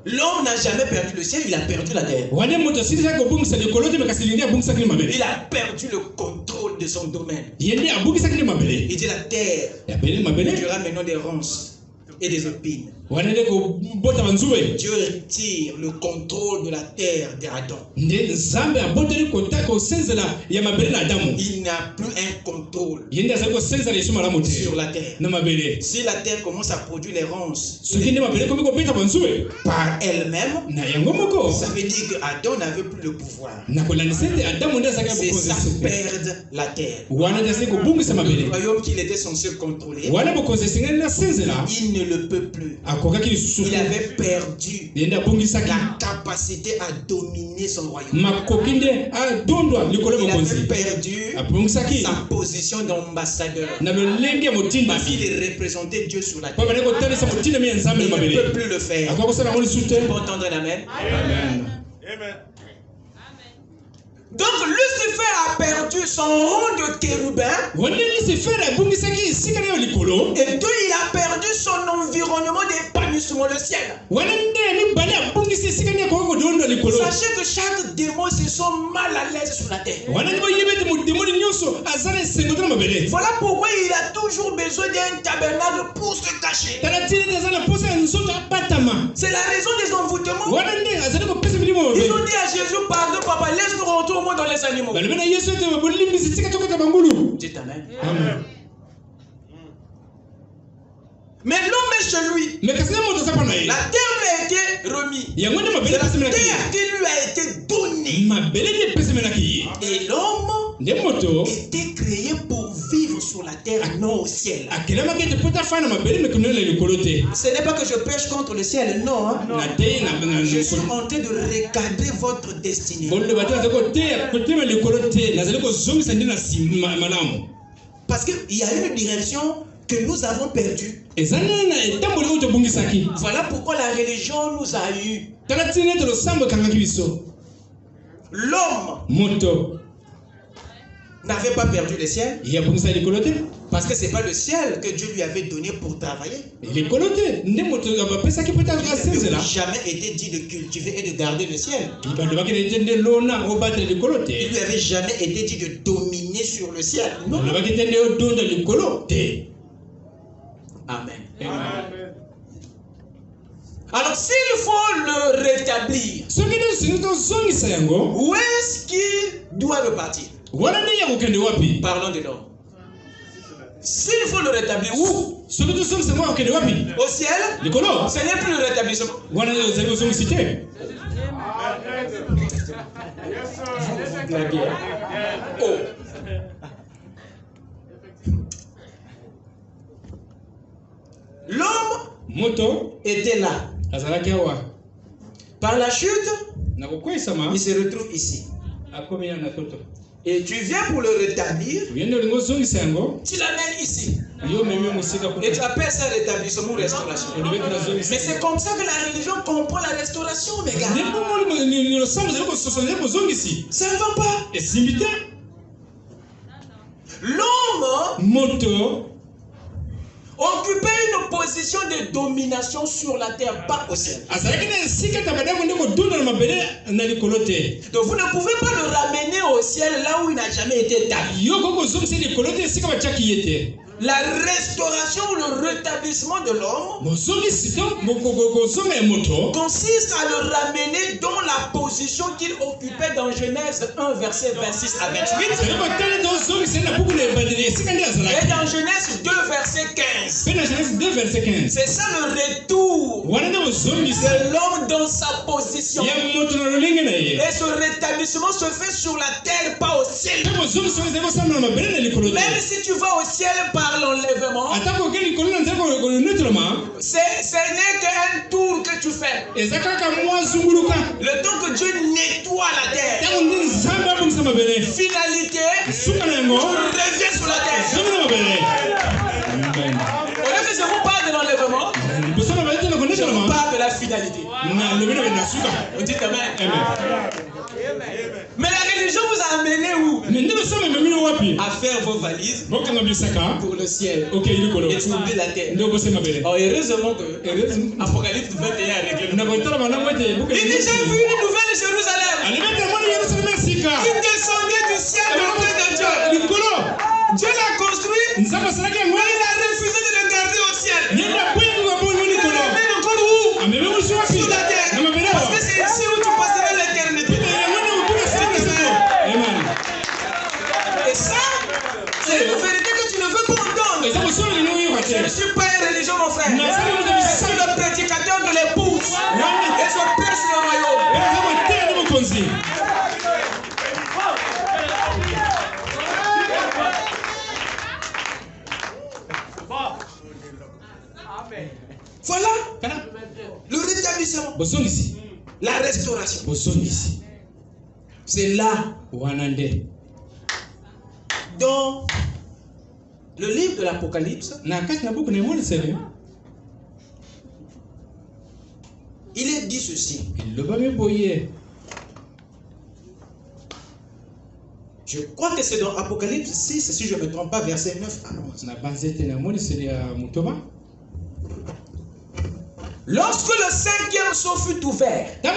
L'homme n'a jamais perdu le ciel, il a perdu la terre. Il a perdu le contrôle de son domaine. Il dit la terre durera maintenant des ronces et des épines. Dieu retire le contrôle de la terre d'Adam. Il n'a plus un contrôle sur la terre. Si la terre commence à produire les ronces par elle-même, ça veut dire qu'Adam n'avait plus le pouvoir. C'est ça perdre la terre. Le royaume qu'il était censé contrôler, il ne le peut plus. Il avait perdu la capacité à dominer son royaume. Il avait perdu sa position d'ambassadeur. Parce qu'il représentait Dieu sur la terre. Il ne peut plus le faire. Vous pouvez entendre l'amen? Amen. Donc Lucifer a perdu son rang de chérubin. Et deux, il a perdu son environnement d'épanouissement, le ciel. Sachez que chaque démon se sent mal à l'aise sur la terre. Voilà pourquoi il a toujours besoin d'un tabernacle pour se cacher. C'est la raison des envoûtements. Ils ont dit à Jésus, pardon papa, laisse-nous rentrer au monde dans les animaux. Dites Amen. Amen. Mais l'homme est chez lui. La terre lui a été remise. C'est la terre qui lui a été donnée. Et l'homme était créé pour vivre sur la terre, non au ciel. Ce n'est pas que je pêche contre le ciel, non. Je suis en train de recadrer votre destinée. Parce qu'il y a une direction que nous avons perdue. Voilà pourquoi la religion nous a eu. L'homme n'avait pas perdu le ciel. Parce que ce n'est pas le ciel que Dieu lui avait donné pour travailler. Il n'avait jamais été dit de cultiver et de garder le ciel. Il lui avait jamais été dit de dominer sur le ciel. Non. Amen. Amen. Alors s'il faut le rétablir, où est-ce qu'il doit repartir? Parlons de l'homme. S'il faut le rétablir, où? Au ciel? Ce n'est plus le rétablissement. Oh. L'homme était là. Par la chute, il se retrouve ici. Et tu viens pour le rétablir, tu l'amènes ici. Et tu appelles ça rétablissement ou restauration. Mais c'est comme ça que la religion comprend la restauration, mes gars. Ça ne va pas. L'homme occupait une position de domination sur la terre, pas au ciel. Donc vous ne pouvez pas le ramener au ciel là où il n'a jamais été établi. La restauration ou le rétablissement de l'homme consiste à le ramener dans la position qu'il occupait dans Genèse 1, verset 26 à 28. Et dans Genèse 2, verset 15. C'est ça le retour de l'homme dans sa position. Et ce rétablissement se fait sur la terre, pas au ciel. Même si tu vas au ciel par l'enlèvement, ce n'est qu'un tour que tu fais. Le temps que Dieu nettoie la terre. Finalité, tu reviens sur la terre. Au lieu que je vous parle de l'enlèvement, je vous parle de la finalité. On dit amen. Mais la religion vous a amené où? À faire vos valises pour le ciel. Et tu oublies la terre. Oh, heureusement que Apocalypse 21 a réglé. Il dit, j'ai vu une nouvelle Jérusalem qui descendait du ciel de Dieu. Dieu l'a construit, mais il a refusé de le garder au ciel. Il l'amène encore où? Sur la terre. Parce que c'est ici où tu passeras l'éternité. Et ça, c'est une vérité que tu ne veux pas entendre. Je ne suis pas une religion, mon frère. Je suis le prédicateur de l'épouse. Et je prêche le royaume. Voilà le rétablissement, la restauration. C'est là. Dans le livre de l'Apocalypse, il est dit ceci. Je crois que c'est dans Apocalypse 6, si je ne me trompe pas, verset 9 à 11. Lorsque le cinquième sceau fut ouvert, Jean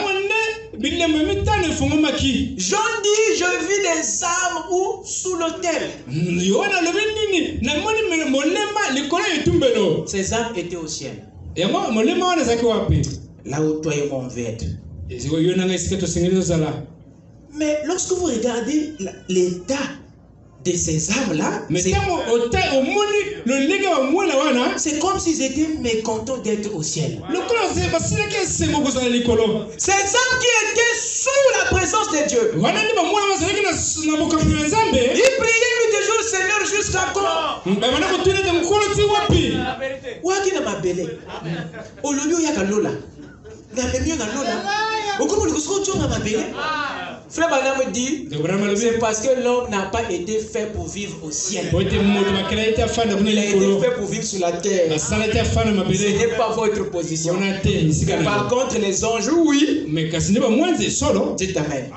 dit, je vis des âmes où sous l'autel. Ces âmes étaient au ciel. Là où toi et moi on veut être. Mais lorsque vous regardez l'état de ces âmes-là, c'est comme s'ils étaient mécontents d'être au ciel. Ces âmes qui étaient sous la présence de Dieu, ils priaient nuit et jour, Seigneur, jusqu'à quand? Frère Branham dit, c'est parce que l'homme n'a pas été fait pour vivre au ciel. Il a été fait pour vivre sur la terre. Ce n'est pas votre position. Par contre, les anges, oui. Dites amen.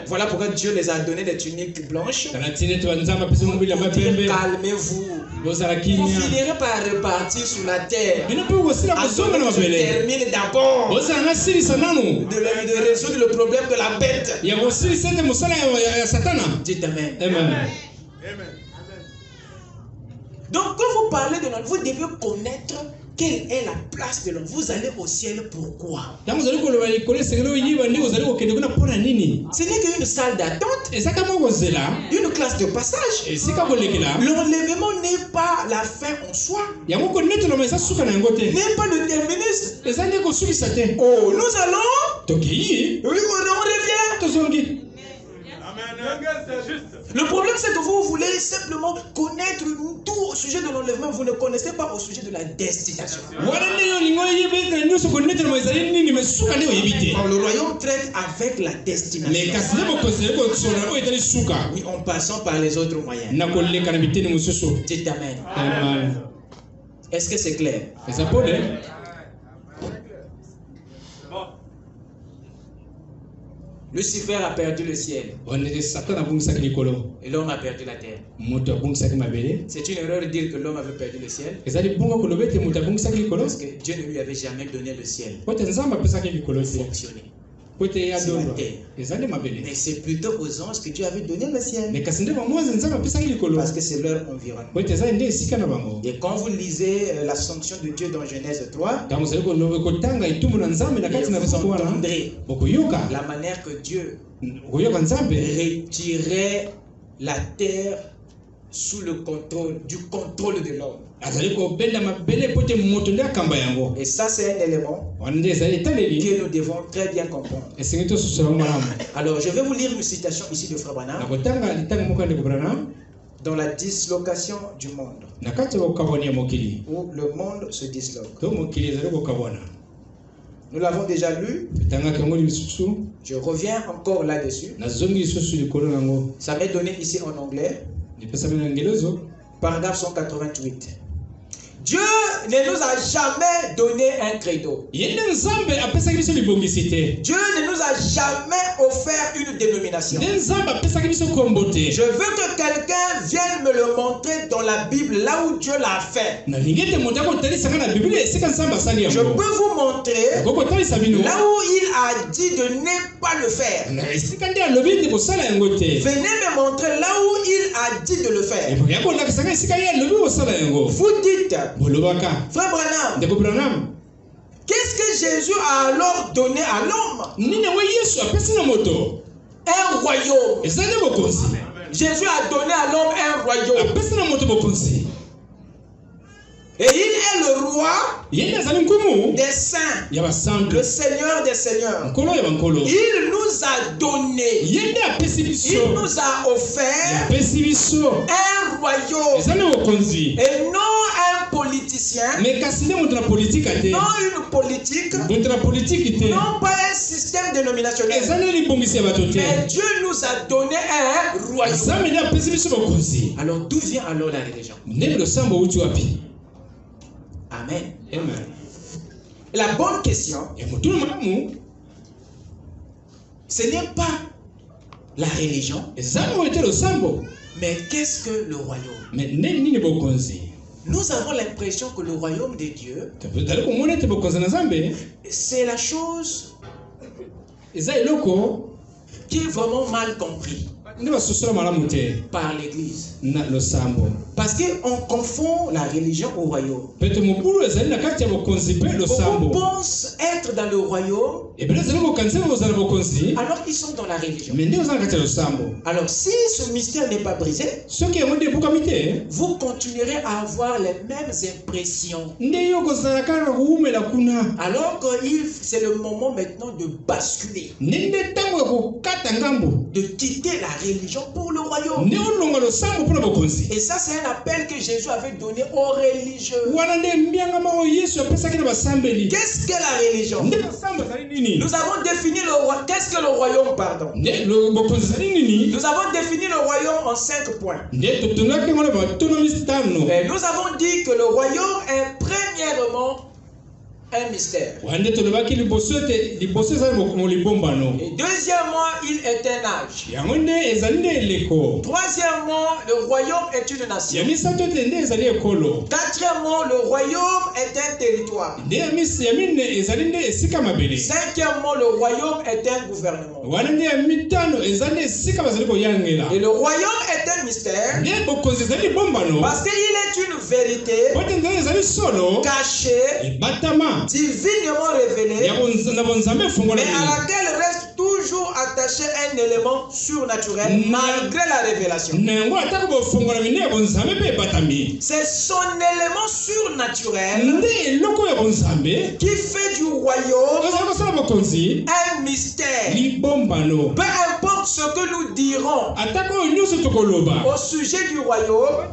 Voilà pourquoi Dieu les a donné des tuniques blanches. Calmez-vous. Vous finirez par repartir sur la terre. Attendez que je termine d'abord de résoudre le problème de la bête. Dites amen. Donc quand vous parlez de l'homme, vous devez connaître quelle est la place de l'homme. Vous allez au ciel pourquoi? Ce n'est qu'une salle d'attente, une classe de passage. L'enlèvement n'est pas la fin en soi, n'est pas le terminus. Oh, nous allons, oui, on revient. Le problème c'est que vous voulez simplement comment connaître tout au sujet de l'enlèvement, vous ne connaissez pas au sujet de la destination. Le royaume traite avec la destination. Oui, en passant par les autres moyens. Dites amen. Est-ce que c'est clair? Lucifer a perdu le ciel. Et l'homme a perdu la terre. C'est une erreur de dire que l'homme avait perdu le ciel. Parce que Dieu ne lui avait jamais donné le ciel pour fonctionner. C'est la terre. Mais c'est plutôt aux anges que Dieu avait donné le ciel. Parce que c'est leur environnement. Et quand vous lisez la sanction de Dieu dans Genèse 3, vous entendrez la manière que Dieu retirait la terre sous le contrôle de l'homme. Et ça, c'est un élément que nous devons très bien comprendre. Alors, je vais vous lire une citation ici de Frère Branham dans la dislocation du monde, où le monde se disloque. Nous l'avons déjà lu. Je reviens encore là-dessus. Ça m'est donné ici en anglais. Paragraphe 188. Dieu ne nous a jamais donné un credo. Dieu ne nous a jamais offert une dénomination. Je veux que quelqu'un vienne me le montrer dans la Bible, là où Dieu l'a fait. Je peux vous montrer là où il a dit de ne pas le faire. Venez me montrer là où il a dit de le faire. Vous dites, Frère Branham, qu'est-ce que Jésus a alors donné à l'homme? Un royaume. Jésus a donné à l'homme un royaume. Et il est le roi des saints, le Seigneur des seigneurs. Il nous a donné, il nous a offert un royaume et non un politicien, non une politique, non pas un système dénominationnel. Mais Dieu nous a donné un royaume. Alors d'où vient alors la religion? Amen. La bonne question, ce n'est pas la religion, mais qu'est-ce que le royaume? Nous avons l'impression que le royaume de Dieu, c'est la chose qui est vraiment mal compris par l'Église. Parce qu'on confond la religion au royaume. Beaucoup pensent être dans le royaume alors qu'ils sont dans la religion. Alors si ce mystère n'est pas brisé, vous continuerez à avoir les mêmes impressions. Alors que c'est le moment maintenant de basculer, de quitter la religion pour le royaume. Et ça, c'est un appel que Jésus avait donné aux religieux. Qu'est-ce que la religion? Nous avons défini le royaume. Qu'est-ce que le royaume, pardon? Nous avons défini le royaume en 5 points. Et nous avons dit que le royaume est premièrement un mystère. Et deuxièmement, il est un âge. Troisièmement, le royaume est une nation. Quatrièmement, le royaume est un territoire. Cinquièmement, le royaume est un gouvernement. Et le royaume est un mystère parce qu'il est une vérité cachée, divinement révélée, mais à laquelle reste toujours attacher un élément surnaturel malgré la révélation. C'est son élément surnaturel qui fait du royaume un mystère. Peu importe ce que nous dirons au sujet du royaume,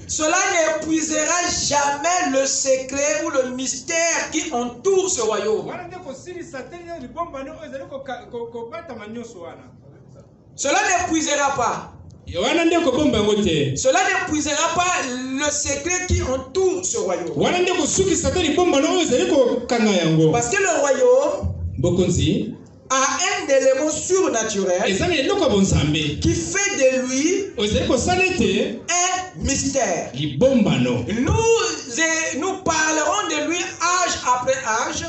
cela n'épuisera jamais le secret ou le mystère qui entoure ce royaume. Cela n'épuisera pas. Cela n'épuisera pas le secret qui entoure ce royaume. Parce que le royaume a un élément surnaturel qui fait de lui un mystère. Nous parlerons de lui âge après âge,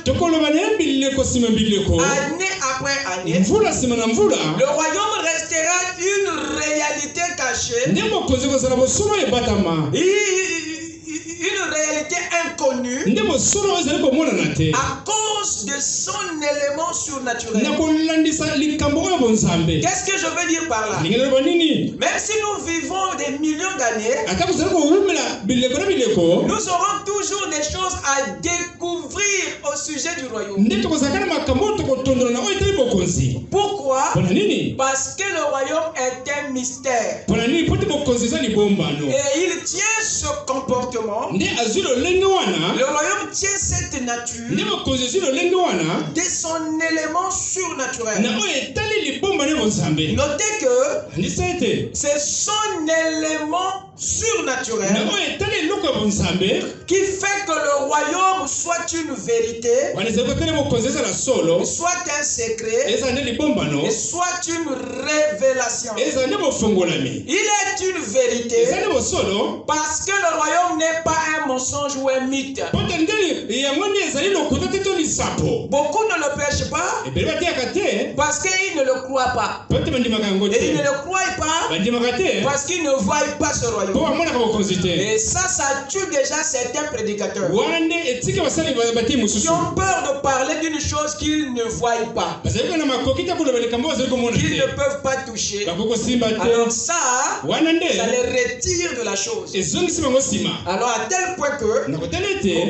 année après année. Le royaume restera une réalité cachée, une réalité inconnue à cause de son élément surnaturel. Qu'est-ce que je veux dire par là? Même si nous vivons des millions d'années, nous aurons toujours des choses à découvrir au sujet du royaume. Pourquoi? Parce que le royaume est un mystère. Et il tient ce comportement. Le royaume tient cette nature de son élément surnaturel. Notez que c'est son élément surnaturel qui fait que le royaume soit une vérité, soit un secret, et soit une révélation. Il est une vérité parce que le royaume n'est pas un mensonge ou un mythe. Beaucoup ne le prêchent pas parce qu'ils ne le croient pas. Et ils ne le croient pas parce qu'ils ne voient pas ce royaume. Et ça tue déjà certains prédicateurs qui ont peur de parler d'une chose qu'ils ne voient pas, qu'ils ne peuvent pas toucher. Alors ça les retire de la chose. Alors à tel point que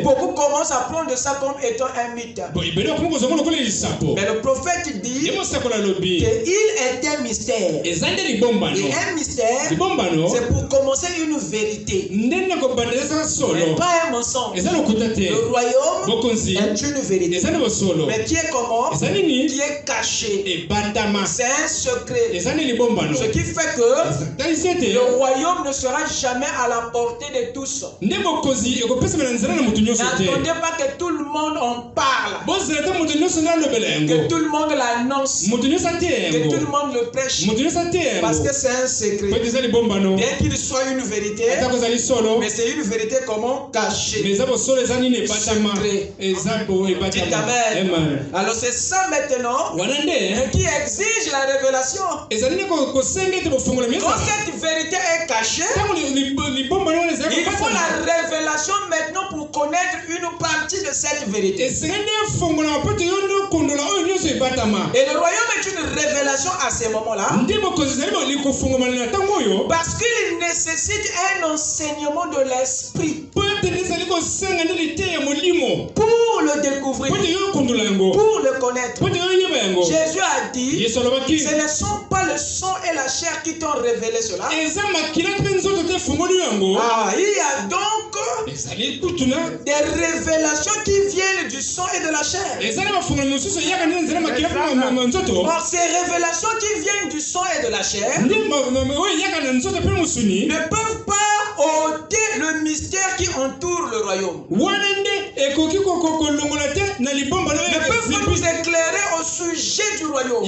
beaucoup commencent à prendre ça comme étant un mythe. Mais le prophète dit qu'il est un mystère. Et un mystère, c'est pour commencer une vérité, mais pas un mensonge. Le royaume est une vérité, mais qui est comment? Qui est caché. C'est un secret. Ce qui fait que le royaume ne sera jamais à la portée de tous. N'attendez pas que tout le monde en parle, que tout le monde l'annonce, que tout le monde le prêche, parce que c'est un secret. Bien qu'il soit une vérité, mais c'est une vérité comment? Cachée. Secret. Dites amen. Alors c'est ça maintenant qui exige la révélation. Quand cette vérité est cachée, il faut la révélation maintenant pour connaître une partie de cette vérité. Et le royaume est une révélation à ce moment-là, parce qu'il nécessite un enseignement de l'esprit pour le découvrir, pour le connaître. Jésus a dit, ce ne sont pas le sang et la chair qui t'ont révélé cela. Il y a donc des révélations qui viennent du sang et de la chair. Or, ces révélations qui viennent du sang et de la chair ne peuvent pas ôter le mystère qui entoure le royaume. Ne peuvent pas nous éclairer au sujet du royaume.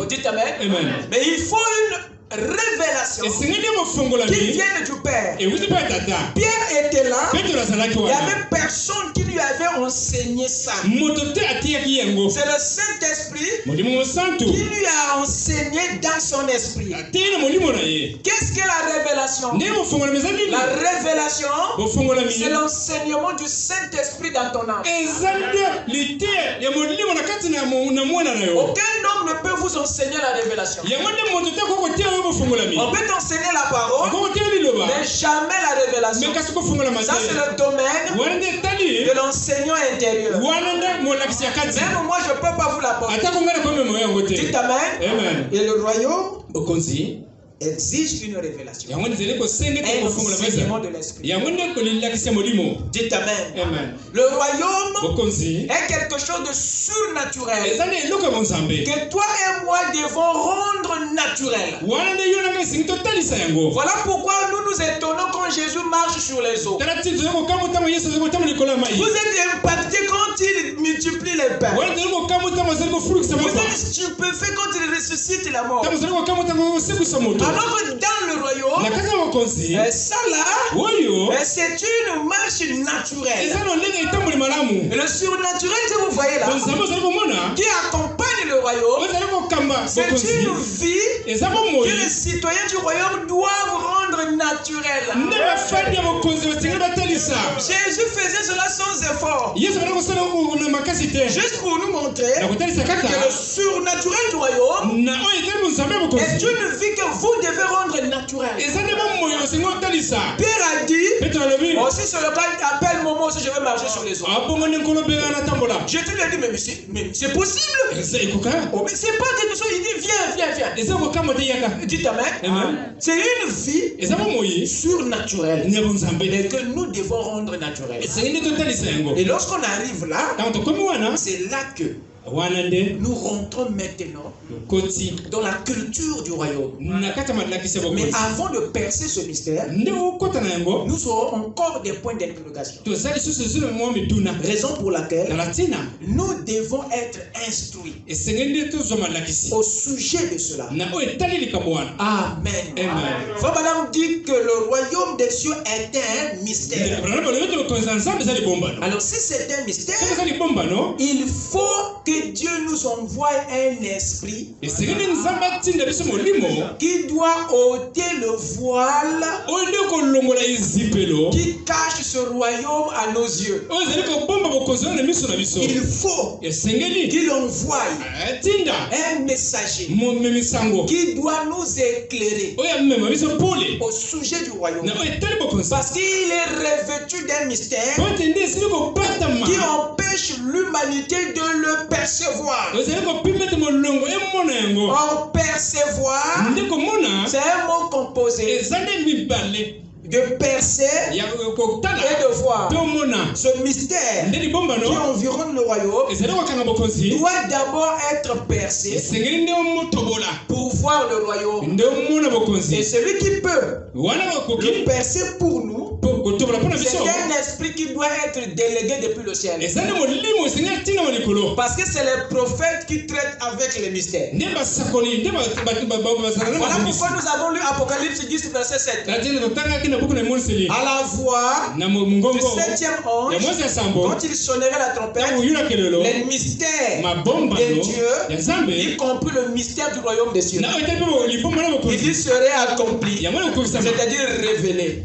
Dites amen. Mais il faut révélation qui viennent du Père. Pierre était là. Il n'y avait personne qui lui avait enseigné ça. C'est le Saint-Esprit qui lui a enseigné dans son esprit. Qu'est-ce que la révélation? La révélation, c'est l'enseignement du Saint-Esprit dans ton âme. Aucun homme ne peut vous enseigner la révélation. On peut t'enseigner la parole, mais jamais la révélation. Ça, c'est le domaine de l'enseignant intérieur. Même moi, je ne peux pas vous l'apporter. Dites Amen. Et le royaume exige une révélation. Un enseignement de l'esprit. Dites Amen. Le royaume est quelque chose de surnaturel que toi et moi devons rendre naturel. Voilà pourquoi nous nous étonnons quand Jésus marche sur les eaux. Vous êtes impacté quand il multiplie les pains. Vous êtes stupéfait quand il ressuscite la mort. Alors que dans le royaume, ça là, c'est une marche naturelle. Et le surnaturel que vous voyez là, qui accompagne le royaume, c'est une vie que les citoyens du royaume doivent rendre naturelle. Jésus faisait cela sans effort. Juste pour nous montrer que le surnaturel du royaume est une vie que vous devez rendre naturelle. Pierre a dit, aussi sur le cas, appelle Momo si je veux marcher sur les eaux. Je te lui ai dit, mais c'est possible. Oh, mais c'est pas quelque chose, il dit, viens. Dites Amen. C'est une vie surnaturelle et que nous devons rendre naturelle. Et lorsqu'on arrive là, c'est là que nous rentrons maintenant dans la culture du royaume. Mais avant de percer ce mystère, nous aurons encore des points d'interrogation. Raison pour laquelle nous devons être instruits au sujet de cela. Amen. Frère Madame dit que le royaume des cieux est un mystère. Alors si c'est un mystère, il faut que Dieu nous envoie un esprit qui doit ôter le voile qui cache ce royaume à nos yeux. Il faut qu'il envoie un messager qui doit nous éclairer au sujet du royaume, parce qu'il est revêtu d'un mystère qui empêche l'humanité de le percevoir. En percevoir, c'est un mot composé de percer et de voir. Ce mystère qui environne le royaume doit d'abord être percé pour voir le royaume. Et celui qui peut le percer pour nous, c'est un esprit qui doit être délégué depuis le ciel. Parce que c'est les prophètes qui traitent avec les mystères. Voilà pourquoi nous avons lu Apocalypse 10 verset 7. À la voix du 7e ange, quand il sonnerait la trompette, les mystères de Dieu, y compris le mystère du royaume des cieux, il serait accompli, c'est-à-dire révélé.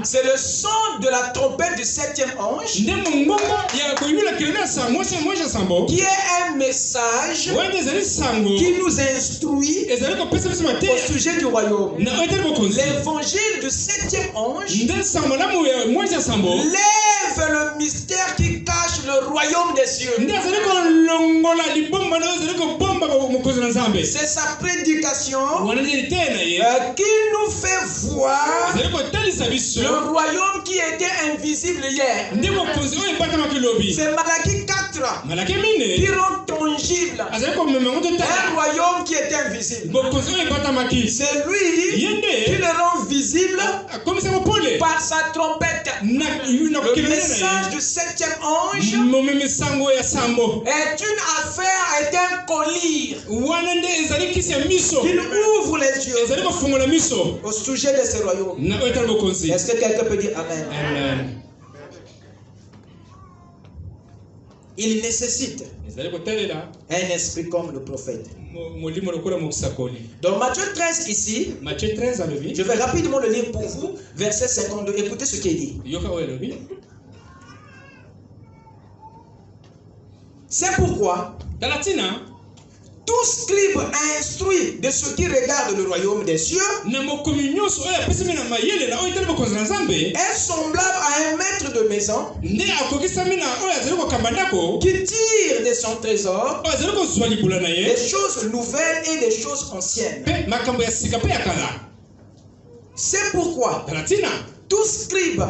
C'est le son de la trompette du 7e ange qui est un message qui nous instruit au sujet du royaume. L'évangile du 7e ange lève le mystère qui cache le royaume des cieux. C'est sa prédication qui nous fait voir le royaume qui était invisible hier. C'est Malachie 4 qui rend tangible un royaume qui était invisible. C'est lui qui le rend visible par sa trompette. Le message du 7e ange est une affaire, est un collier. Il ouvre les yeux au sujet de ce royaume. Est-ce que quelqu'un peut dire Amen? Amen. Il nécessite un esprit comme le prophète. Dans Matthieu 13 ici, je vais rapidement le lire pour vous, verset 52. Écoutez ce qu'il dit. C'est pourquoi tout scribe instruit de ceux qui regardent le royaume des cieux est semblable à un maître de maison qui tire de son trésor des choses nouvelles et des choses anciennes. C'est pourquoi tout scribe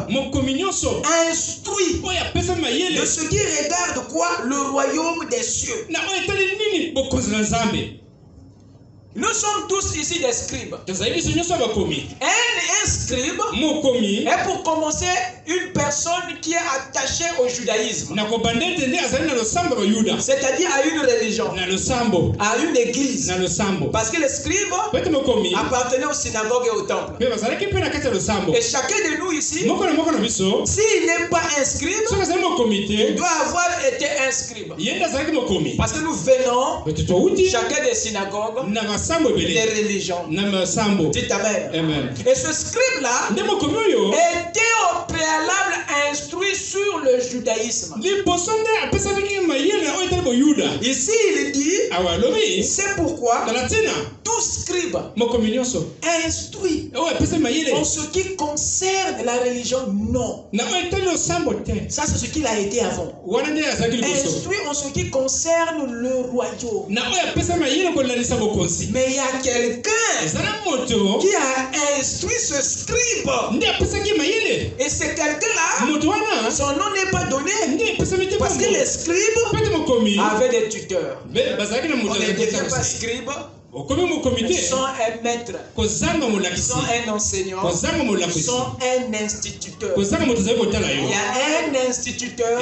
instruit de ceux qui regardent quoi? Le royaume des cieux. Nous sommes tous ici des scribes. Un scribe est pour commencer une personne qui est attachée au judaïsme. C'est-à-dire à une religion, à une église. Parce que les scribes appartenaient aux synagogues et au temple. Et chacun de nous ici, s'il n'est pas un scribe, il doit avoir été un scribe. Parce que nous venons chacun des synagogues, des religions. Dites Amen. Et ce scribe-là était au préalable instruit sur le judaïsme. Ici, il dit, c'est pourquoi tout scribe instruit en ce qui concerne la religion, non. Ça, c'est ce qu'il a été avant. Instruit en ce qui concerne le royaume. Mais il y a quelqu'un qui a instruit ce scribe. Et ce quelqu'un-là, son nom n'est pas donné. Parce que les scribes avaient des tuteurs. On ne devient pas scribe. Ils sont un maître, ils sont un enseignant, ils sont un instituteur. Il y a un instituteur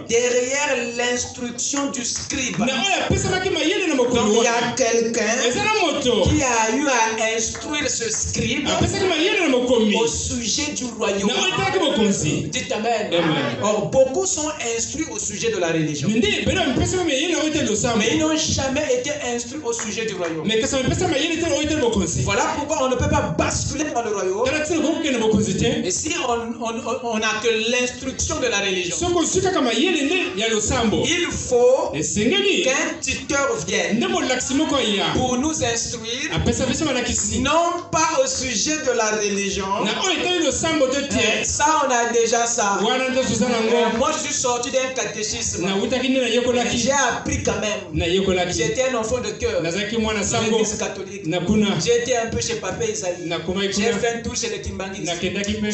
derrière l'instruction du scribe. Donc il y a quelqu'un qui a eu à instruire ce scribe au sujet du royaume. Dites Amen. Or, beaucoup sont instruits au sujet de la religion, mais ils n'ont jamais été instruits au sujet du royaume. Voilà pourquoi on ne peut pas basculer dans le royaume. Et si on n'a que l'instruction de la religion, il faut qu'un tuteur vienne pour nous instruire, non pas au sujet de la religion. Ça, on a déjà ça. Moi, je suis sorti d'un catéchisme. J'ai appris quand même. J'étais un enfant de cœur. L'église catholique. J'ai été un peu chez Papa Isaïe. J'ai fait un tour chez les Kimbanguis.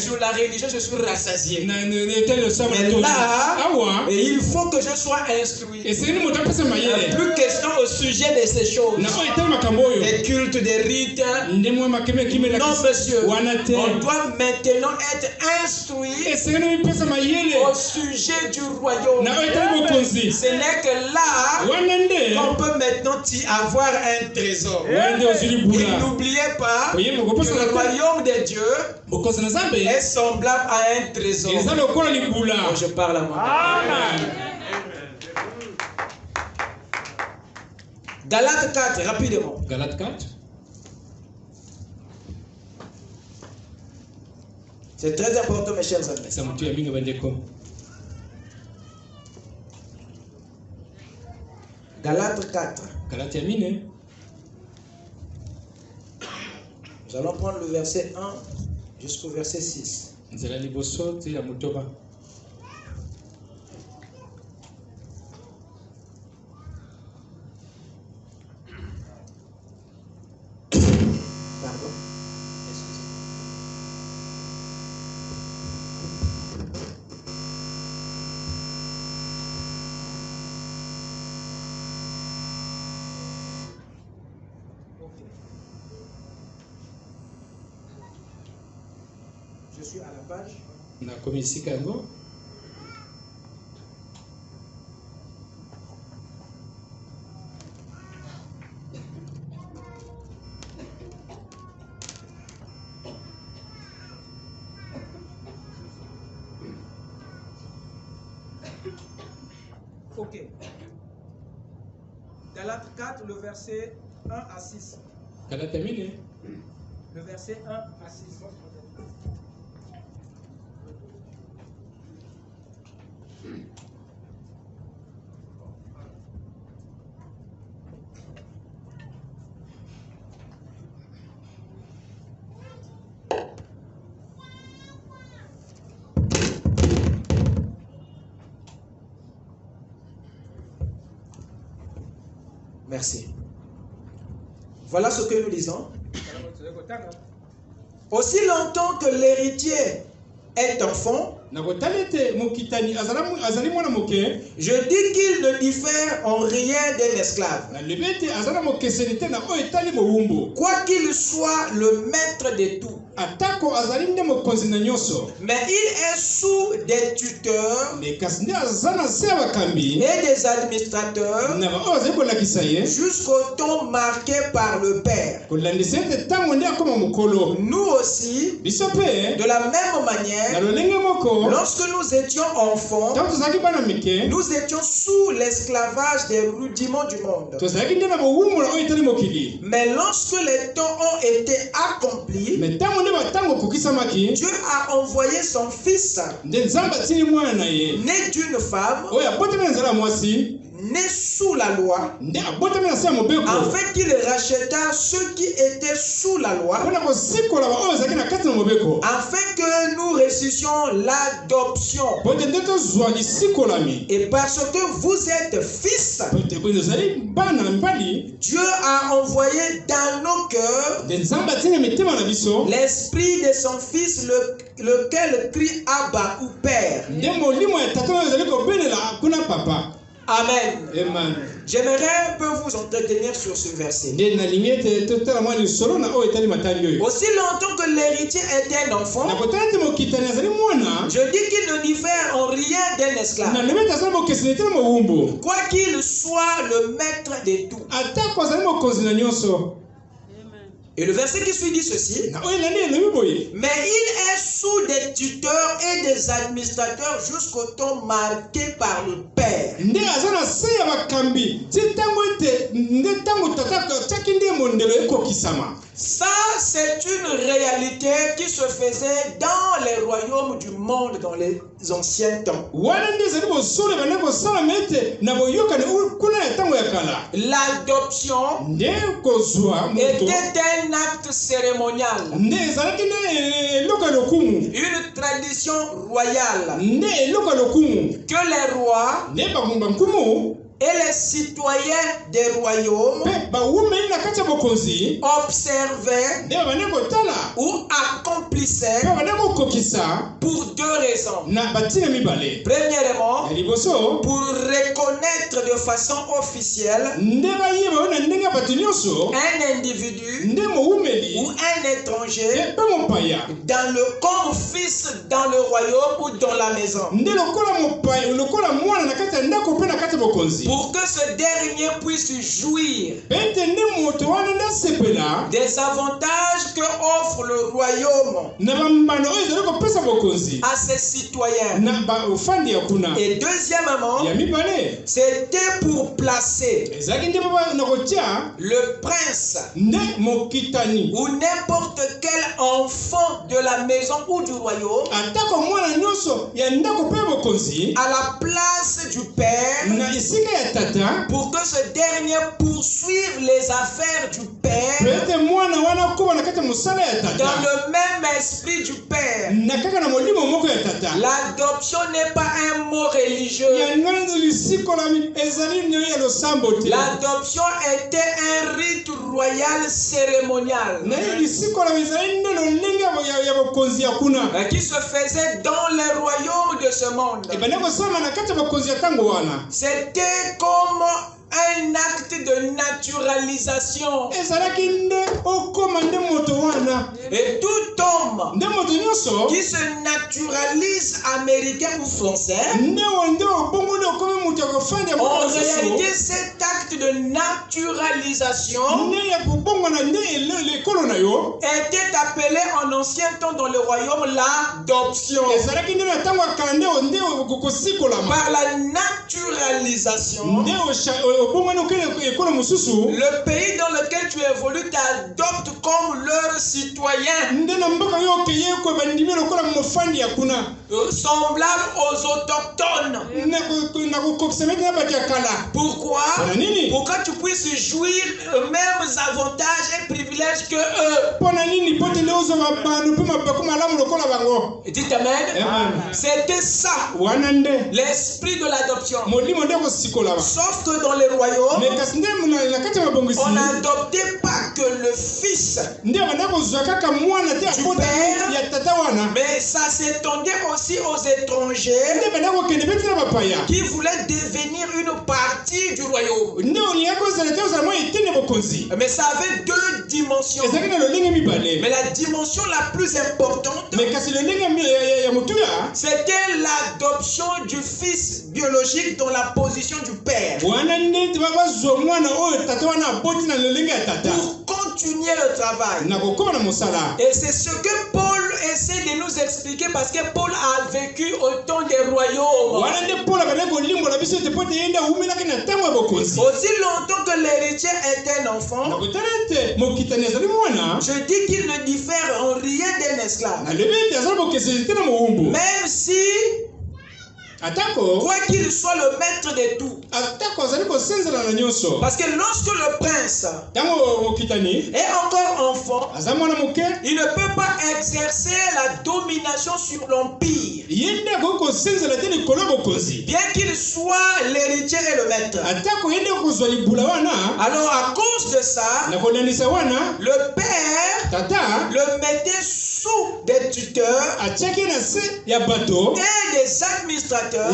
Sur la religion, je suis rassasié. Mais là, il faut que je sois instruit. Plus question au sujet de ces choses. Les cultes, des rites. Non, monsieur. On doit maintenant être instruit au sujet du royaume. Ce n'est que là qu'on peut maintenant avoir un trésor. Et n'oubliez pas que le royaume de Dieu est semblable à un trésor. Je parle à moi. Galates 4, rapidement. Galates 4. C'est très important, mes chers amis. Galates 4. Nous allons prendre le verset 1 jusqu'au verset 6. Pardon. Je suis à la page na komisika yango. Ok. Galates 4, le verset 1 à 6. Le verset 1 à 6. Merci. Voilà ce que nous lisons. Aussi longtemps que l'héritier est enfant, je dis qu'il ne diffère en rien d'un esclave. Quoi qu'il soit le maître de tout. Mais il est sous des tuteurs et des administrateurs jusqu'au temps marqué par le Père. Nous aussi, de la même manière, lorsque nous étions enfants, nous étions sous l'esclavage des rudiments du monde. Mais lorsque les temps ont été accomplis, Dieu a envoyé son fils, né d'une femme, né sous la loi, afin qu'il racheta ceux qui étaient sous la loi, afin que nous ressuscitions l'adoption. Et parce que vous êtes fils, Dieu a envoyé dans nos cœurs l'esprit de son fils, lequel crie Abba ou Père. Amen. J'aimerais un peu vous entretenir sur ce verset. Aussi longtemps que l'héritier est un enfant, je dis qu'il ne diffère en rien d'un esclave. Quoi qu'il soit le maître de tout. Et le verset qui suit dit ceci. Mais il est sous des tuteurs et des administrateurs jusqu'au temps marqué par le Père. Ça, c'est une réalité qui se faisait dans les royaumes du monde dans les anciens temps. L'adoption était un acte cérémonial, une tradition royale que les rois et les citoyens des royaumes observaient ou accomplissaient pour deux raisons. Premièrement, pour reconnaître de façon officielle un individu ou un étranger comme fils dans le royaume ou dans la maison. Pour que ce dernier puisse jouir des avantages que offre le royaume à ses citoyens. Et deuxièmement, c'était pour placer le prince ou n'importe quel enfant de la maison ou du royaume à la place du père, pour que ce dernier poursuive les affaires du Père dans le même esprit du Père. L'adoption n'est pas un mot religieux. L'adoption était un rite royal cérémonial qui se faisait dans les royaumes de ce monde. C'était comme un acte de naturalisation. Et tout homme qui se naturalise américain ou français, en réalité cet acte de naturalisation était appelé en ancien temps dans le royaume l'adoption. Par la naturalisation, le pays dans lequel tu évolues t'adopte comme leur citoyen, semblable aux autochtones. Pourquoi? Pour que tu puisses jouir aux mêmes avantages et privilèges que eux. Dites amen. C'était ça l'esprit de l'adoption. Sauf que dans les royaumes, on n'adoptait pas que le fils du père, mais ça s'étendait aussi aux étrangers qui voulaient devenir une partie du royaume. Mais ça avait deux dimensions. Mais la dimension la plus importante, c'était l'adoption du fils biologique dans la position du père. Pour continuer le travail. Et c'est ce que Paul essaie de nous expliquer, parce que Paul a vécu au temps des royaumes. Aussi longtemps que l'héritier est un enfant, je dis qu'il ne diffère en rien d'un esclave. Même si, quoi qu'il soit le maître de tout. Parce que lorsque le prince est encore enfant, il ne peut pas exercer la domination sur l'empire, bien qu'il soit l'héritier et le maître. Alors à cause de ça, le père le mettait sous des tuteurs et des administrateurs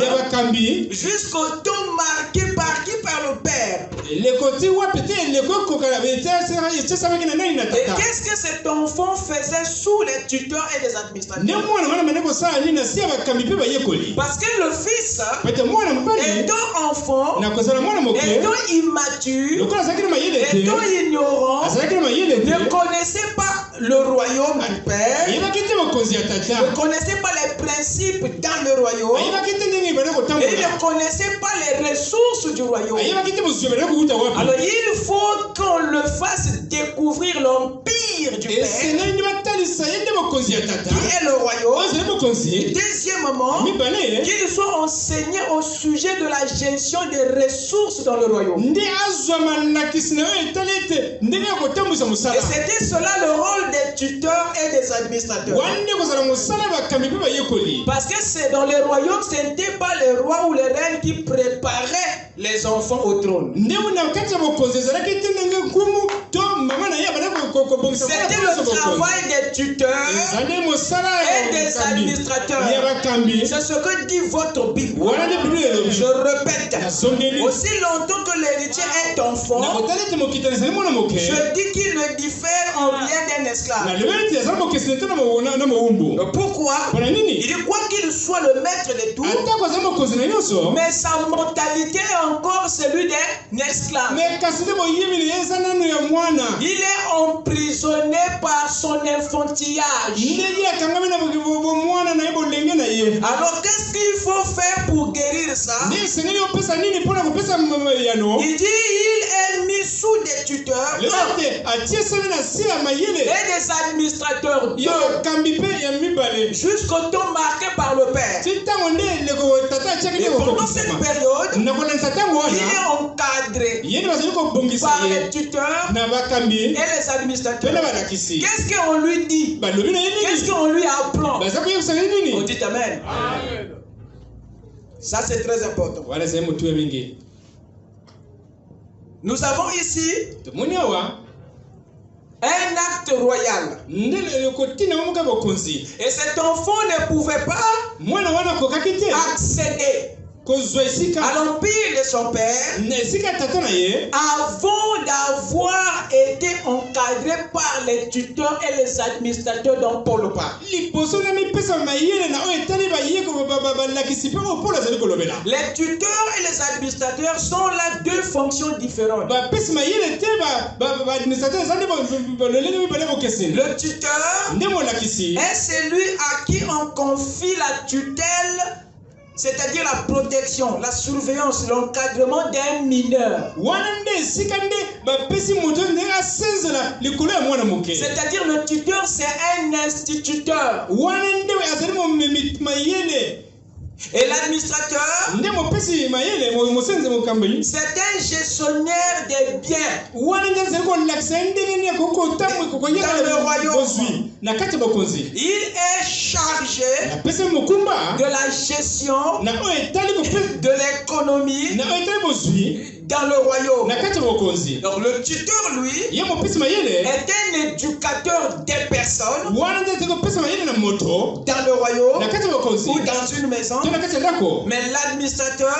jusqu'au temps marqué par qui? Par le père. Et qu'est-ce que cet enfant faisait sous les tuteurs et les administrateurs? Parce que le fils, étant enfant, étant immature, étant ignorant, ne connaissait pas le royaume du père, ne connaissait pas les principes dans le royaume, et ne connaissait pas les ressources du royaume. Alors il faut qu'on le fasse découvrir l'empire du père, qui est le royaume. Deuxièmement, qu'il soit enseigné au sujet de la gestion des ressources dans le royaume. Et c'était cela le rôle des tuteurs et des administrateurs. Parce que c'est dans les royaumes, ce n'était pas les rois ou les reines qui préparaient les enfants au trône. C'était le travail des tuteurs et des administrateurs. C'est ce que dit votre Bible. Je répète, aussi longtemps que l'héritier est enfant, je dis qu'il ne diffère en rien d'un esclave. Pourquoi? Il dit quoi qu'il soit le maître de tout, mais sa mentalité est encore celui d'un esclave. Il est emprisonné par son enfantillage. Alors qu'est-ce qu'il faut faire pour guérir ça? Il dit il est mis sous des tuteurs et des administrateurs jusqu'au temps marqué par le père. Et pendant cette période, il est encadré par les tuteurs et les administrateurs. Qu'est-ce qu'on lui dit? Qu'est-ce qu'on lui apprend? On dit amen. Ça c'est très important. Nous avons ici un acte royal. Et cet enfant ne pouvait pas accéder à l'empire de son père, avant d'avoir été encadré par les tuteurs et les administrateurs dont Paul parle. Les tuteurs et les administrateurs sont là deux fonctions différentes. Le tuteur est celui à qui on confie la tutelle, c'est-à-dire la protection, la surveillance, l'encadrement d'un mineur. C'est-à-dire le tuteur, c'est un instituteur. Et l'administrateur, c'est un gestionnaire des biens dans le royaume. Il est chargé de la gestion de l'économie dans le royaume. Donc le tuteur, lui, est un éducateur des personnes dans le royaume ou dans une maison. Mais l'administrateur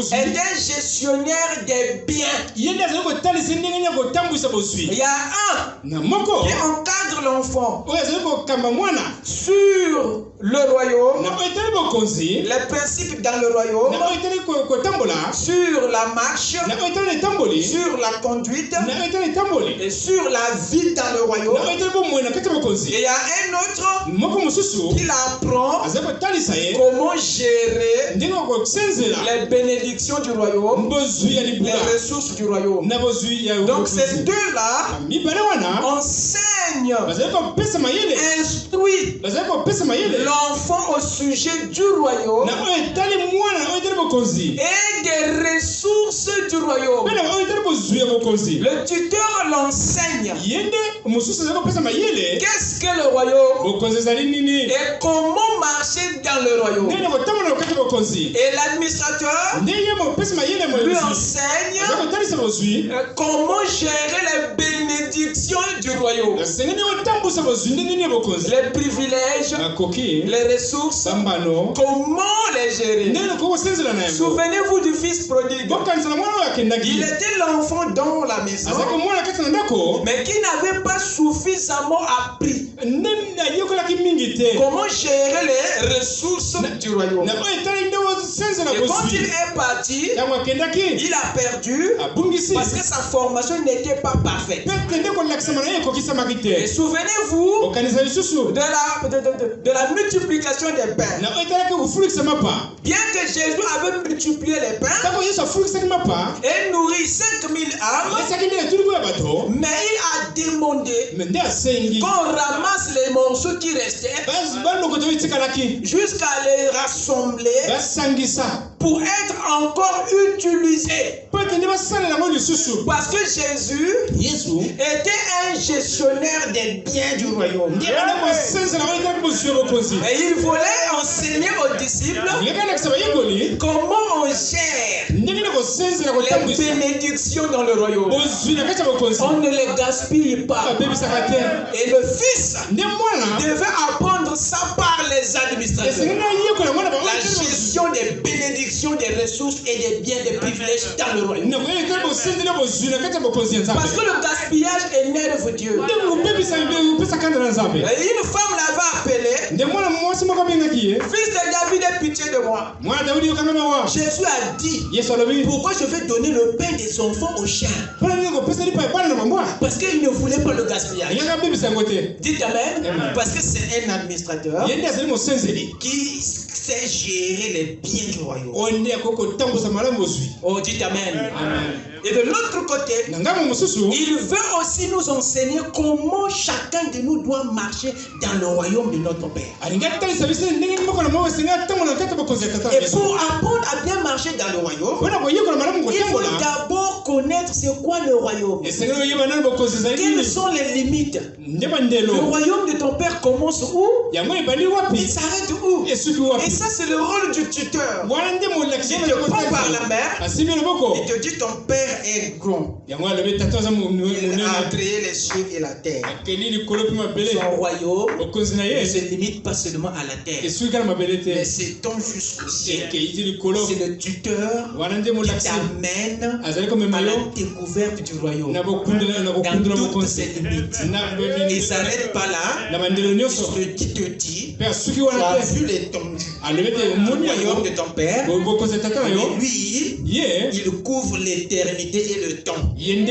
est un gestionnaire des biens. Il y a un qui encadre l'enfant sur le royaume, les principes dans le royaume, sur la marche, sur la conduite et sur la vie dans le royaume. Et il y a un autre qui l'apprend comment gérer les bénédictions du royaume, les ressources du royaume. Donc ces deux-là enseignent, instruisent l'enfant au sujet du royaume et des ressources du royaume. Le tuteur l'enseigne. Qu'est-ce que le royaume et comment marcher dans le royaume. Et l'administrateur lui enseigne comment gérer les bénédictions du royaume, les privilèges, les ressources, comment les gérer. Souvenez-vous du fils prodigue. Il était l'enfant dans la maison, mais qui n'avait pas suffisamment appris comment gérer les ressources du royaume. Et quand il est parti, il a perdu parce que sa formation n'était pas parfaite. Et souvenez-vous de la multiplication des pains. Bien que Jésus avait multiplié les pains et nourri 5000 âmes, mais il a demandé qu'on ramasse les morceaux qui restaient jusqu'à les rassembler pour être encore utilisés. Parce que Jésus était un gestionnaire des biens du royaume. Et il voulait enseigner aux disciples comment on gère les bénédictions dans le royaume. On ne les gaspille pas. Et le fils devait apprendre ça par les administrateurs. La gestion des bénédictions, des ressources et des biens, des privilèges dans le royaume. Parce que le gaspillage est nerf de Dieu. Et une femme l'avait appelé: fils de David, aie pitié de moi. Jésus a dit: pourquoi je vais donner le pain des enfants aux chiens? Parce qu'il ne voulait pas le gaspillage. Dites amen. Parce que c'est un administrateur qui sait gérer les biens du royaume. Oh, dites amen. Et de l'autre côté, il veut aussi nous enseigner comment chacun de nous doit marcher dans le royaume de notre Père. Et pour apprendre à bien marcher dans le royaume, il faut d'abord connaître c'est quoi le royaume. Quelles sont les limites? Le royaume de ton Père commence où? Il s'arrête où? Et ça, c'est le rôle du tuteur. Il te prend par la main. Il te dit: ton Père Père est grand. Il a créé les cieux et la terre. Son royaume ne se limite pas seulement à la terre, mais s'étend jusqu'au ciel. C'est le tuteur qui t'amène à la découverte du royaume dans toutes ses limites. Et ça n'arrête pas là, puisque qui te dit, tu as vu l'étendue du royaume de ton Père, et lui, il couvre l'éternité et le temps. Maintenant,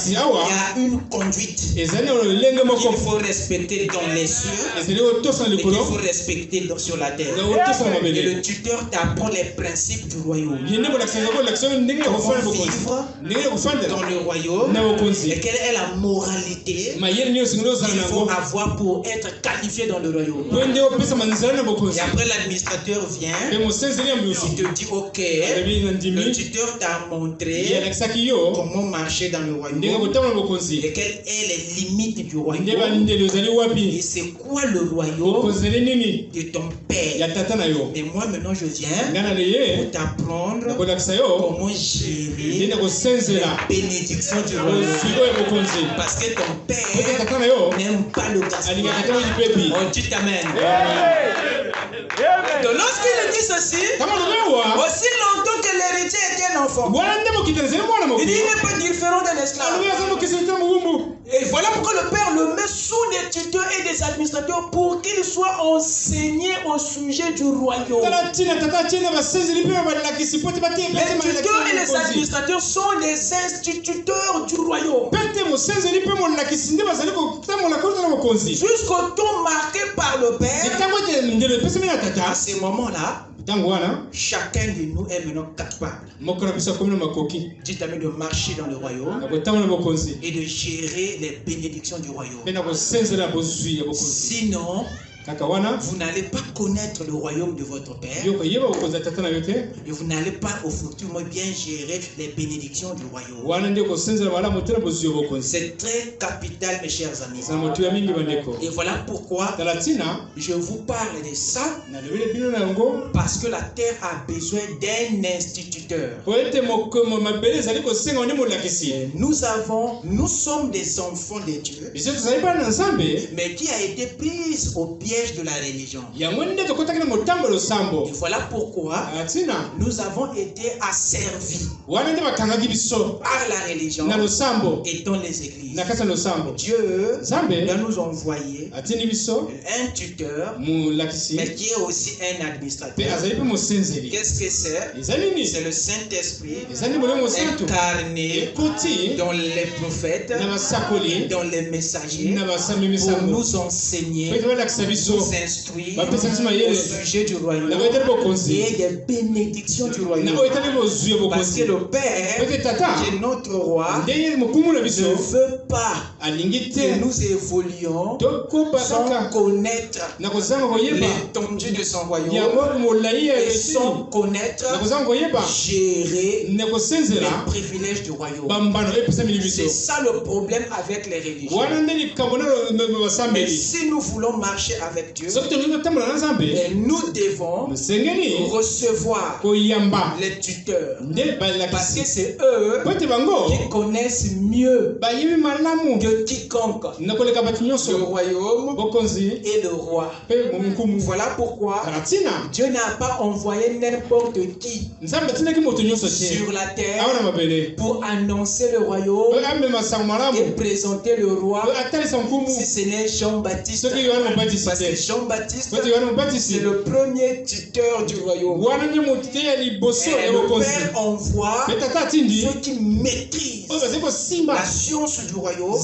il y a une conduite qu'il faut respecter dans les cieux et qu'il faut respecter sur la terre. Et le tuteur t'apprend les principes du royaume. Comment vivre dans le royaume et quelle est la moralité qu'il faut avoir pour être qualifié dans le royaume. Et après l'administrateur vient, il te dit ok, le tuteur t'a montré comment marcher dans le royaume et quelles sont les limites du royaume et c'est quoi le royaume de ton Père. Et moi maintenant je viens pour t'apprendre comment gérer la bénédiction du royaume, parce que ton Père n'aime pas le gaspillage. On dit amen. Donc lorsqu'il dit ceci, aussi longtemps que l'héritier était un enfant, il dit il n'est pas différent d'un esclave. Et voilà pourquoi le Père le met sous des tuteurs et des administrateurs pour qu'il soit enseigné au sujet du royaume. Les tuteurs et les administrateurs sont les instituteurs du royaume. Jusqu'au temps marqué par le Père, à ce moment-là, chacun de nous est maintenant capable de marcher dans le royaume et de gérer les bénédictions du royaume. Sinon, vous n'allez pas connaître le royaume de votre Père et vous n'allez pas effectivement bien gérer les bénédictions du royaume. C'est très capital, mes chers amis. Et voilà pourquoi je vous parle de ça, parce que la terre a besoin d'un instituteur. Nous sommes des enfants de Dieu, mais qui a été pris au piège de la religion. Et voilà pourquoi nous avons été asservis par la religion et dans les églises. Dieu doit nous envoyer un tuteur, mais qui est aussi un administrateur. Qu'est-ce que c'est? C'est le Saint-Esprit incarné dans les prophètes, dans les messagers, pour nous enseigner, nous instruire au sujet du royaume et des bénédictions du royaume. Parce que le Père, qui est notre roi, ne veut pas que nous évoluions sans connaître l'étendue de son royaume et sans connaître gérer les privilèges du royaume. C'est ça le problème avec les religions. Mais si nous voulons marcher avec Dieu, nous devons recevoir les tuteurs, parce que c'est eux qui connaissent mieux que quiconque le royaume et le roi. Voilà pourquoi Dieu n'a pas envoyé n'importe qui sur la terre pour annoncer le royaume et présenter le roi si ce n'est Jean-Baptiste. Parce que Jean-Baptiste, c'est le premier tuteur du royaume. Et le Père envoie ceux qui maîtrisent la science du royaume,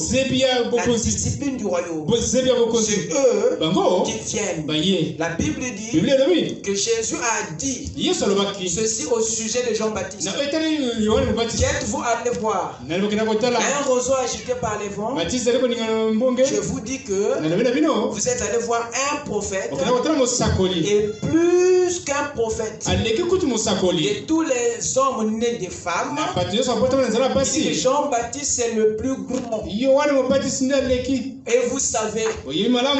la discipline du royaume. C'est eux qui viennent. La Bible dit que Jésus a dit ceci au sujet de Jean-Baptiste. Qui êtes-vous allés voir? Un roseau agité par les vents. Je vous dis que vous êtes allés voir voir un prophète et plus qu'un prophète. Et tous les hommes nés des femmes, Jean-Baptiste est le plus grand. Et vous savez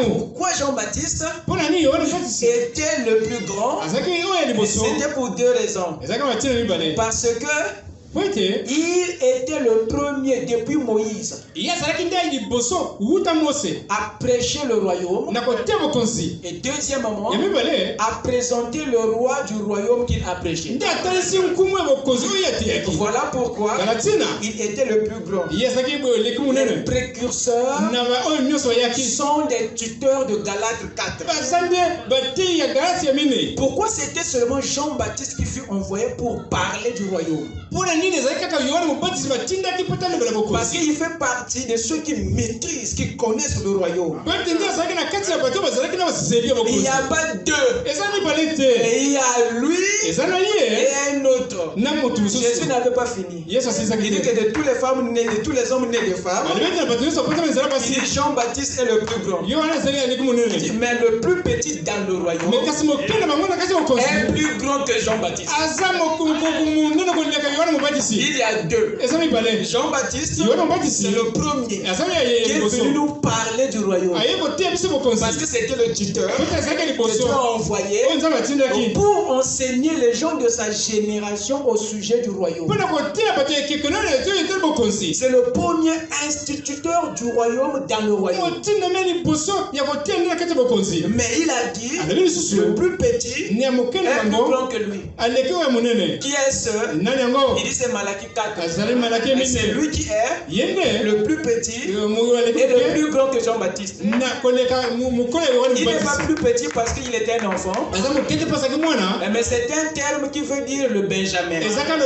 pourquoi Jean-Baptiste était le plus grand? C'était pour deux raisons. Parce que il était le premier depuis Moïse à prêcher le royaume et deuxièmement à présenter le roi du royaume qu'il a prêché. Voilà pourquoi il était le plus grand. Les précurseurs sont des tuteurs de Galates 4. Pourquoi c'était seulement Jean-Baptiste qui fut envoyé pour parler du royaume? Parce qu'il fait partie de ceux qui maîtrisent, qui connaissent le royaume. Il n'y a pas deux. Et il y a lui et un autre. Jésus n'avait pas fini. Il dit que de toutes les femmes nées, de tous les hommes nés de femmes, Jean-Baptiste est le plus grand. Mais le plus petit dans le royaume est plus grand que Jean-Baptiste. Il y a deux. Jean-Baptiste, c'est le premier qui est venu nous parler du royaume. Parce que c'était le tuteur que Dieu a envoyé pour enseigner les gens de sa génération au sujet du royaume. C'est le premier instituteur du royaume dans le royaume. Mais il a dit le plus petit est plus grand que lui. Qui est ce? Il dit c'est Malachie 4. Mais c'est lui qui est le plus petit et le plus grand que Jean-Baptiste. Il n'est pas plus petit parce qu'il était un enfant. Mais c'est un terme qui veut dire le Benjamin. C'est-à-dire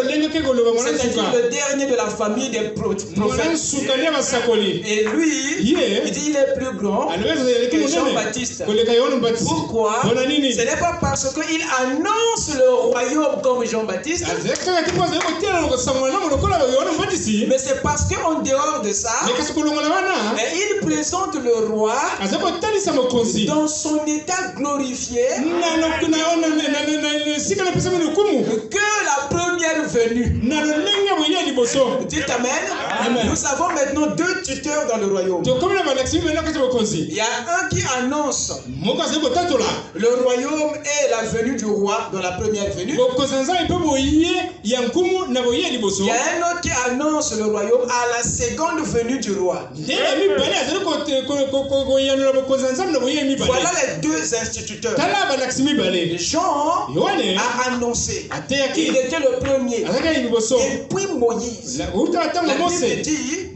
le dernier de la famille des prophètes. Et lui, il dit il est plus grand que Jean-Baptiste. Pourquoi? Ce n'est pas parce qu'il annonce le royaume comme Jean-Baptiste. Mais c'est parce qu'en dehors de ça, il présente le roi dans son état glorifié que la première venue. Dites amen. Nous avons maintenant deux tuteurs dans le royaume. Il y a un qui annonce le royaume et la venue du roi dans la première venue. Il y a un autre qui annonce le royaume à la seconde venue du roi. Voilà les deux instituteurs. Jean a annoncé. Il était le premier. Et puis Moïse. La Bible dit,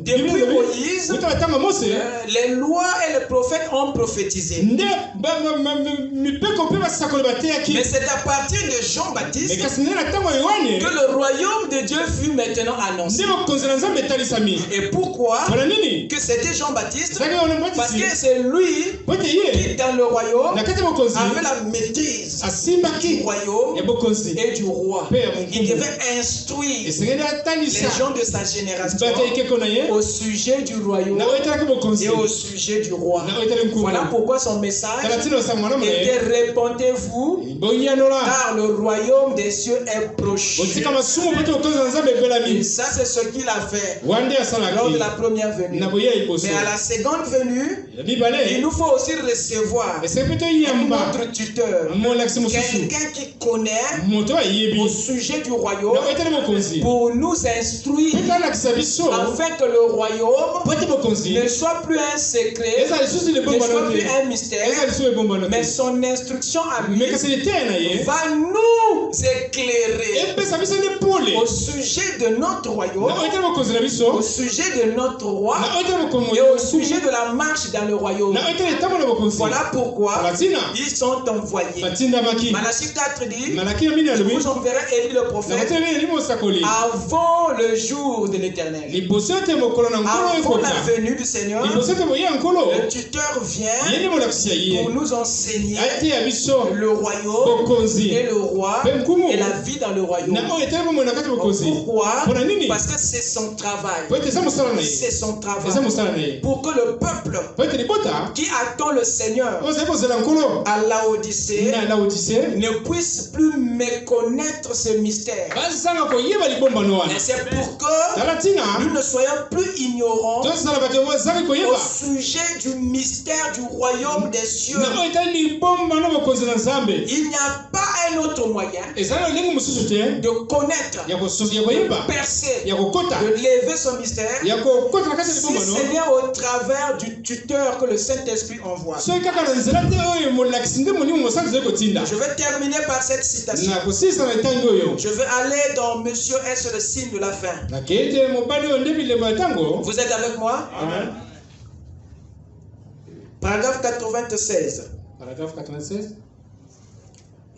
depuis Moïse, les lois et les prophètes ont prophétisé. Mais c'est à partir de Jean-Baptiste que le royaume de Dieu fut maintenant annoncé. Et pourquoi? Que c'était Jean-Baptiste? Parce que c'est lui qui dans le royaume avait la maîtrise du royaume et du roi. Il devait instruire les gens de sa génération au sujet du royaume et au sujet du roi. Voilà pourquoi son message était répandez-vous car le royaume des cieux est proche. Et ça c'est ce qu'il a fait lors de la première venue. Mais à la seconde venue, il nous faut aussi recevoir notre tuteur, quelqu'un qui connaît au sujet du royaume pour nous instruire afin que le royaume ne soit plus un secret, ne soit plus un mystère, mais son instruction à lui va nous éclairer au sujet de notre royaume, au sujet de notre roi et au sujet de la marche dans le royaume. Voilà pourquoi ils sont envoyés. Malachie 4 dit, je vous enverrai Élie le prophète avant le jour de l'Éternel. Avant la venue du Seigneur, le tuteur vient pour nous enseigner le royaume et le roi et la vie dans le royaume. Pourquoi? Parce que c'est son travail. C'est son travail. Pour que le peuple qui attend le Seigneur à Laodicée ne puisse plus méconnaître ce mystère. Et c'est pour que nous ne soyons plus ignorants au sujet du mystère du royaume des cieux. Il n'y a pas un autre moyen de connaître, de percer, de lever son mystère si ce n'est au travers du tuteur que le Saint-Esprit envoie. Je vais terminer par cette citation. Je vais aller dans Monsieur est le signe de la fin. Vous êtes avec moi? Amen. Paragraphe 96. Paragraphe 96.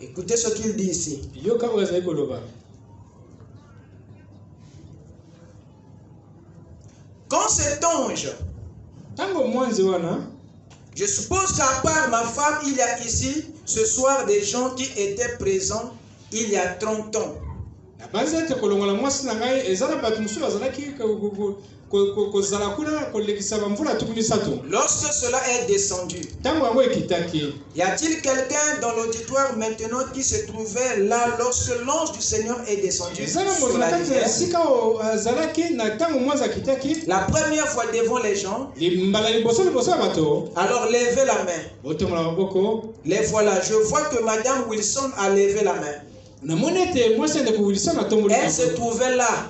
Écoutez ce qu'il dit ici. Quand cet ange, je suppose qu'à part ma femme, il y a ici ce soir des gens qui étaient présents il y a 30 ans. Lorsque cela est descendu, y a-t-il quelqu'un dans l'auditoire maintenant qui se trouvait là lorsque l'ange du Seigneur est descendu sur la rivière? La première fois devant les gens, alors levez la main. Les voilà. Je vois que Madame Wilson a levé la main. Elle se trouvait là.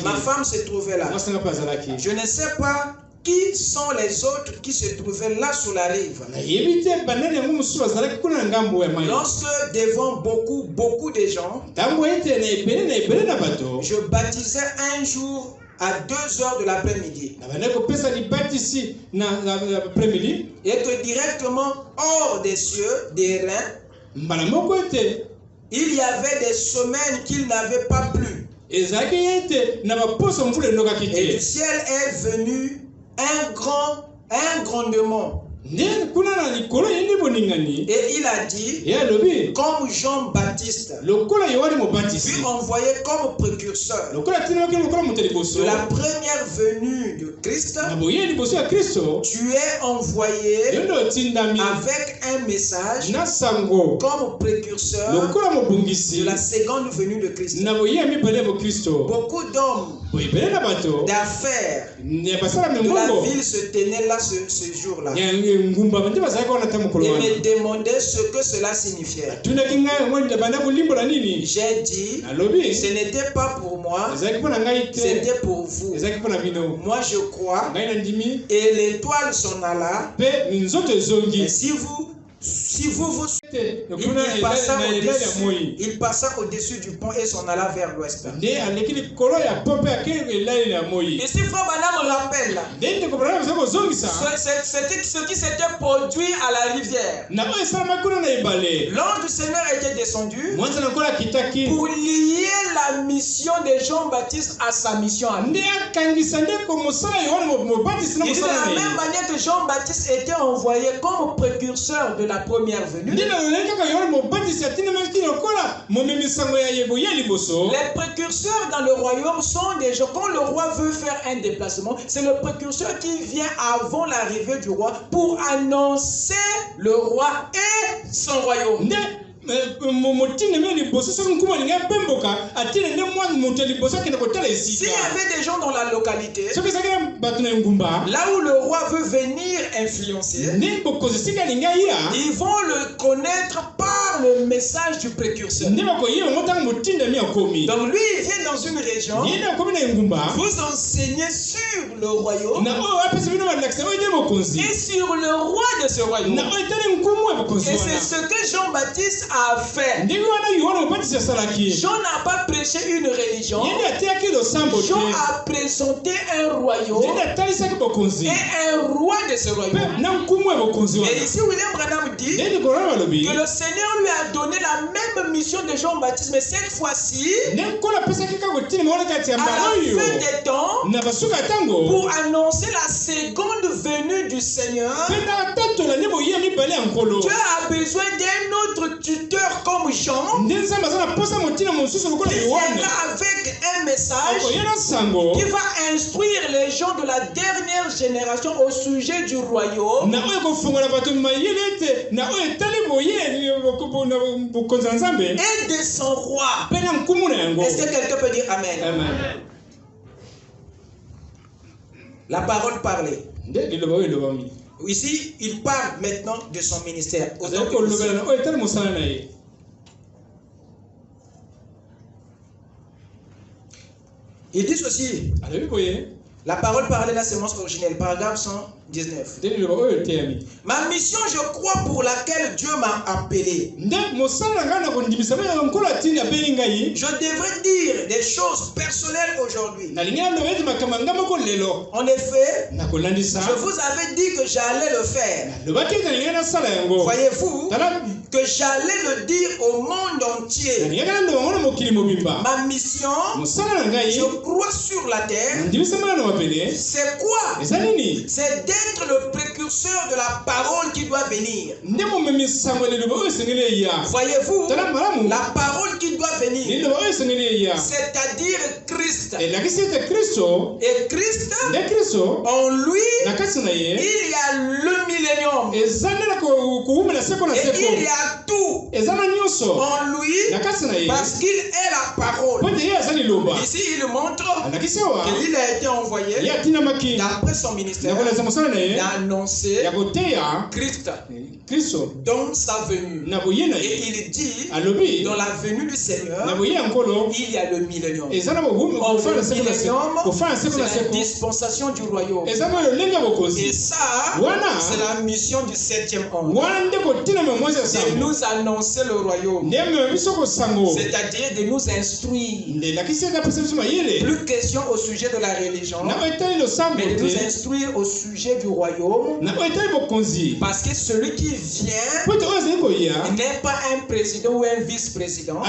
Ma femme se trouvait là. Je ne sais pas qui sont les autres qui se trouvaient là sur la rive. Lorsque devant beaucoup de gens, je baptisais un jour à 2 heures de l'après-midi. Et que directement hors des cieux, des reins, il y avait des semaines qu'il n'avait pas plu. Et du ciel est venu un grondement. Et il a dit, comme Jean-Baptiste fut envoyé comme précurseur de la première venue de Christ, tu es envoyé avec un message comme précurseur de la seconde venue de Christ. Beaucoup d'hommes d'affaires de la ville se tenaient là ce jour-là et me demandaient ce que cela signifiait. J'ai dit, ce n'était pas pour moi, c'était pour vous. Moi je crois, et l'étoile s'en alla, et si vous il passa au-dessus du pont et s'en alla vers l'ouest. Et si Frère Branham me rappelle, ce qui s'était produit à la rivière, l'ange du Seigneur était descendu pour lier la mission de Jean-Baptiste à sa mission à lui. Et de la même manière que Jean-Baptiste était envoyé comme précurseur de la première venue, les précurseurs dans le royaume sont des gens. Quand le roi veut faire un déplacement, c'est le précurseur qui vient avant l'arrivée du roi pour annoncer le roi et son royaume. S'il y avait des gens dans la localité, là où le roi veut venir influencer, ils vont le connaître par le message du précurseur. Donc lui, il vient dans une région, vous enseignez sur le royaume et sur le roi de ce royaume. Et c'est ce que Jean-Baptiste a fait. Jean n'a pas prêché une religion. Jean a présenté un royaume et un roi de ce royaume. Et ici William Branham dit que le Seigneur lui a donné la même mission de Jean-Baptiste, mais cette fois-ci à la fin des temps, pour annoncer la seconde venue du Seigneur. Dieu a besoin d'un autre tuteur comme Jean, il viendra avec un message qui va instruire les gens de la dernière génération au sujet du royaume et de son roi. Est-ce que quelqu'un peut dire Amen? Amen. La parole parlée. Ici, il parle maintenant de son ministère. Il dit ceci. La parole parlée, la sémence originelle, paragraphe 119. Ma mission, je crois, pour laquelle Dieu m'a appelé. Je devrais dire des choses personnelles aujourd'hui. En effet, je vous avais dit que j'allais le faire. Voyez-vous que j'allais le dire au monde entier. Ma mission, je crois sur la terre. C'est quoi? C'est d'être le précurseur de la parole qui doit venir. Voyez-vous, la parole qui doit venir, c'est-à-dire Christ. Et Christ, en lui, il y a le millénium. Et il y a tout en lui, parce qu'il est la parole. Ici, il montre qu'il a été envoyé d'après son ministère. Il a annoncé Christ dans sa venue. Et il dit, dans la venue du Seigneur, il y a le millénium. Or, le millénium, c'est la dispensation du royaume. Et ça, c'est la mission du 7e ange. De nous annoncer le royaume. C'est-à-dire de nous instruire. Plus question au sujet de la religion, mais de nous instruire au sujet du royaume. Parce que celui qui vient n'est pas un président ou un vice-président,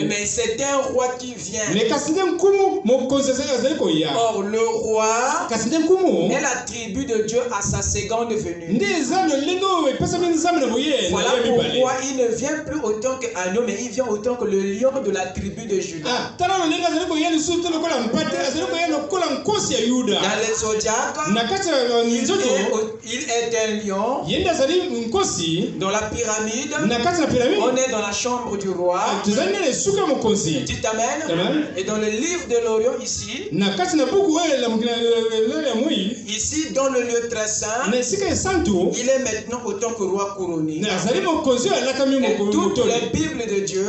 mais c'est un roi qui vient. Or, le roi est la tribu de Dieu à sa seconde venue. Voilà pourquoi il ne vient plus autant qu'agneau, mais il vient autant que le lion de la tribu de Juda. Dans les zodiaques, il est un lion. Dans la pyramide, on est dans la chambre du roi. Dites Amen. Et dans le livre de l'Orient ici, dans le lieu très saint, il est maintenant autant que roi couronné. Et toutes les Bibles de Dieu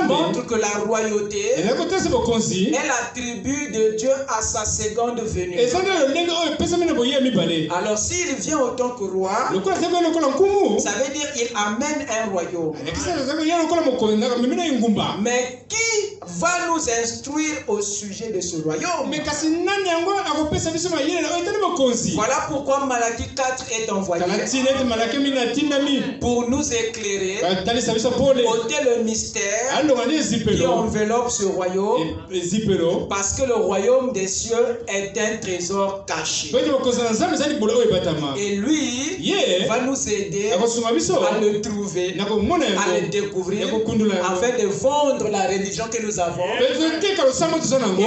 montrent que la royauté est la tribu de Dieu à sa seconde venue. Alors s'il vient autant que roi, ça veut dire qu'il amène un royaume. Mais qui va nous instruire au sujet de ce royaume? Voilà pourquoi Malachie 4 est envoyé pour nous éclairer, ôter le mystère qui enveloppe ce royaume, parce que le royaume des cieux est un trésor caché. Et lui va nous aider à le trouver, à le découvrir, afin de vendre la religion que nous avons et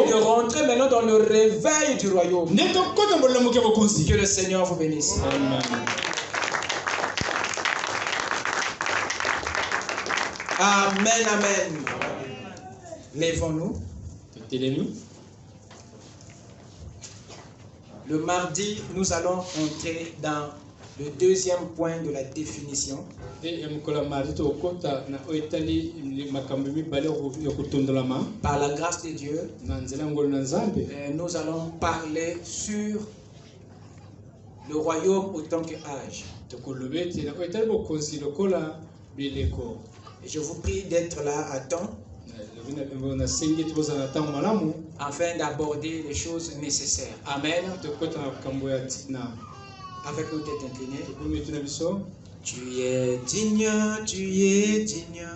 de rentrer maintenant dans le réveil du royaume. Que le Seigneur vous bénisse. Amen. Amen, amen. Lèvons-nous. Le mardi, nous allons entrer dans le deuxième point de la définition. Par la grâce de Dieu, nous allons parler sur le royaume autant que âge. Et je vous prie d'être là à temps afin d'aborder les choses nécessaires. Amen. Avec nos têtes inclinées. Tu es digne, tu es digne.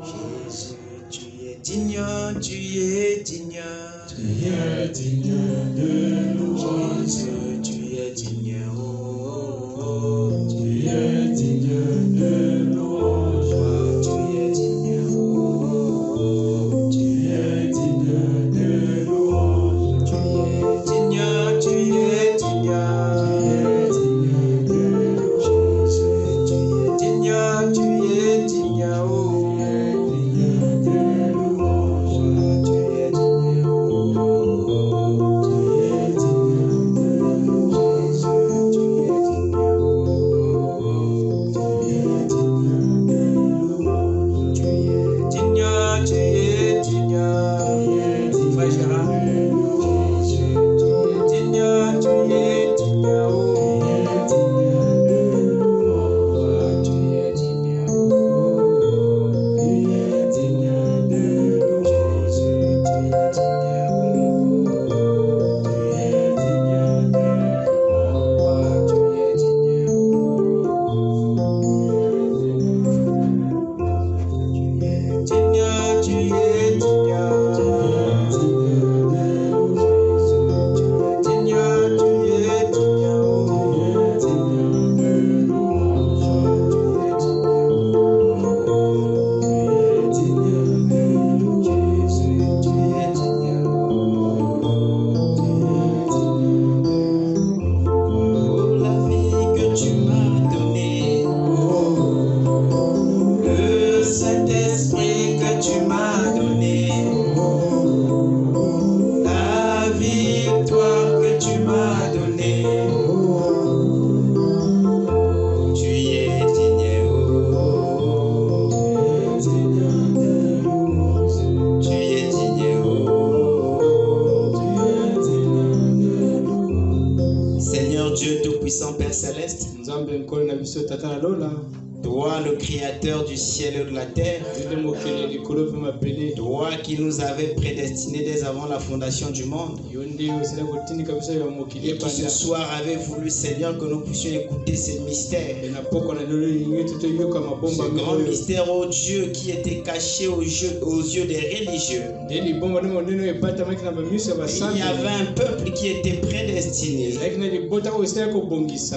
Jésus, tu es digne, tu es digne. Tu es digne de louange. Jésus, tu es digne. Oh, oh, oh. céleste, toi le créateur du ciel et de la terre, toi qui nous avais prédestinés dès avant la fondation du monde, et qui ce soir avait voulu, Seigneur, que nous puissions écouter ces mystères, ce grand mystère, oh Dieu, qui était caché aux yeux des religieux. Il y avait un peuple qui était prédestiné,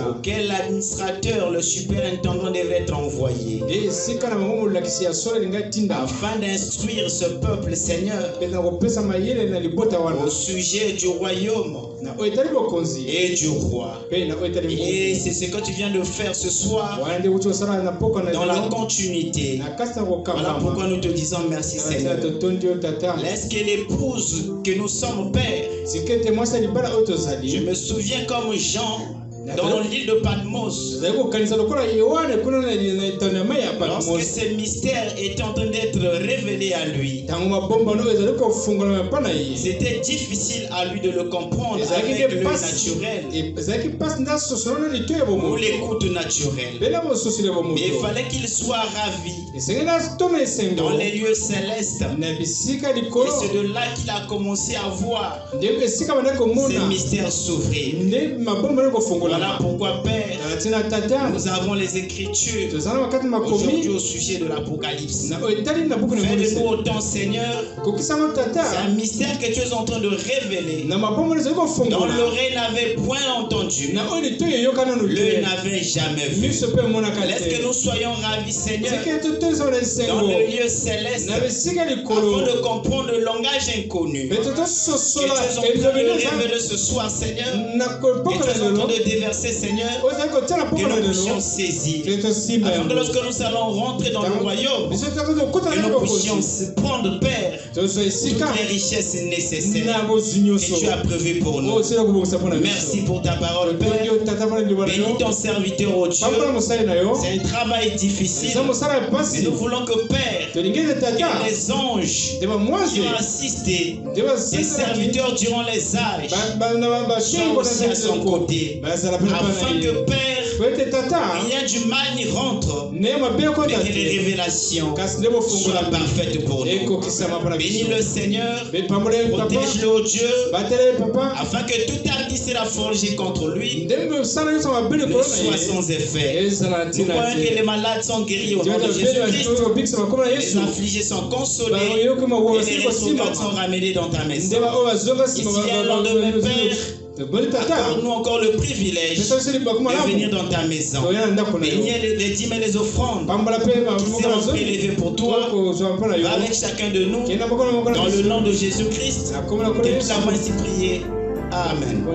auquel l'administrateur, le superintendant devait être envoyé, afin d'instruire ce peuple, Seigneur, au sujet du royaume et du roi. Et c'est ce que tu viens de faire ce soir, dans la continuité. Voilà pourquoi nous te disons merci, Seigneur. Laisse que l'épouse que nous sommes, Père, je me souviens comme Jean dans l'île de Patmos, lorsque ces mystères étaient en train d'être révélés à lui, c'était difficile à lui de le comprendre avec l'œil naturel ou l'écoute naturelle. Mais il fallait qu'il soit ravi dans les lieux célestes. Et c'est de là qu'il a commencé à voir ces mystères s'ouvrir. Voilà pourquoi, Père, nous avons les Écritures aujourd'hui au sujet de l'Apocalypse. Fais de nous autant, Seigneur. C'est un mystère que tu es en train de révéler, dont l'oreille n'avait point entendu, l'œil n'avait jamais vu. Laisse que nous soyons ravis, Seigneur, dans le lieu céleste, afin de comprendre le langage inconnu que tu es en train de révéler ce soir, Seigneur, et tu es en train de déverser, Seigneur, que nous puissions saisir, afin que lorsque nous allons rentrer dans le royaume, que nous puissions prendre, Père, toutes les richesses nécessaires que tu as prévues pour nous. Merci pour ta parole, Père. Bénis ton serviteur, oh Dieu. C'est un travail difficile, mais nous voulons que, Père, que les anges qui ont assisté tes serviteurs durant les âges soient aussi à son côté, afin que, Père, rien du mal n'y rentre, mais que les révélations soient parfaites pour nous. Bénis le Seigneur, protège-le, oh Dieu, afin que toute arme qui sera forgée contre lui ne soit sans effet. Nous croyons que les malades sont guéris au nom de Jésus-Christ, les affligés sont consolés et les ressources sont ramenés dans ta maison. Ici vient l'un de mes pères. Accorde-nous encore le privilège de venir dans ta maison. Bénis les dîmes et les offrandes qui seront prélevées pour toi. Va avec chacun de nous dans le nom de Jésus-Christ que nous avons ainsi prié. Amen.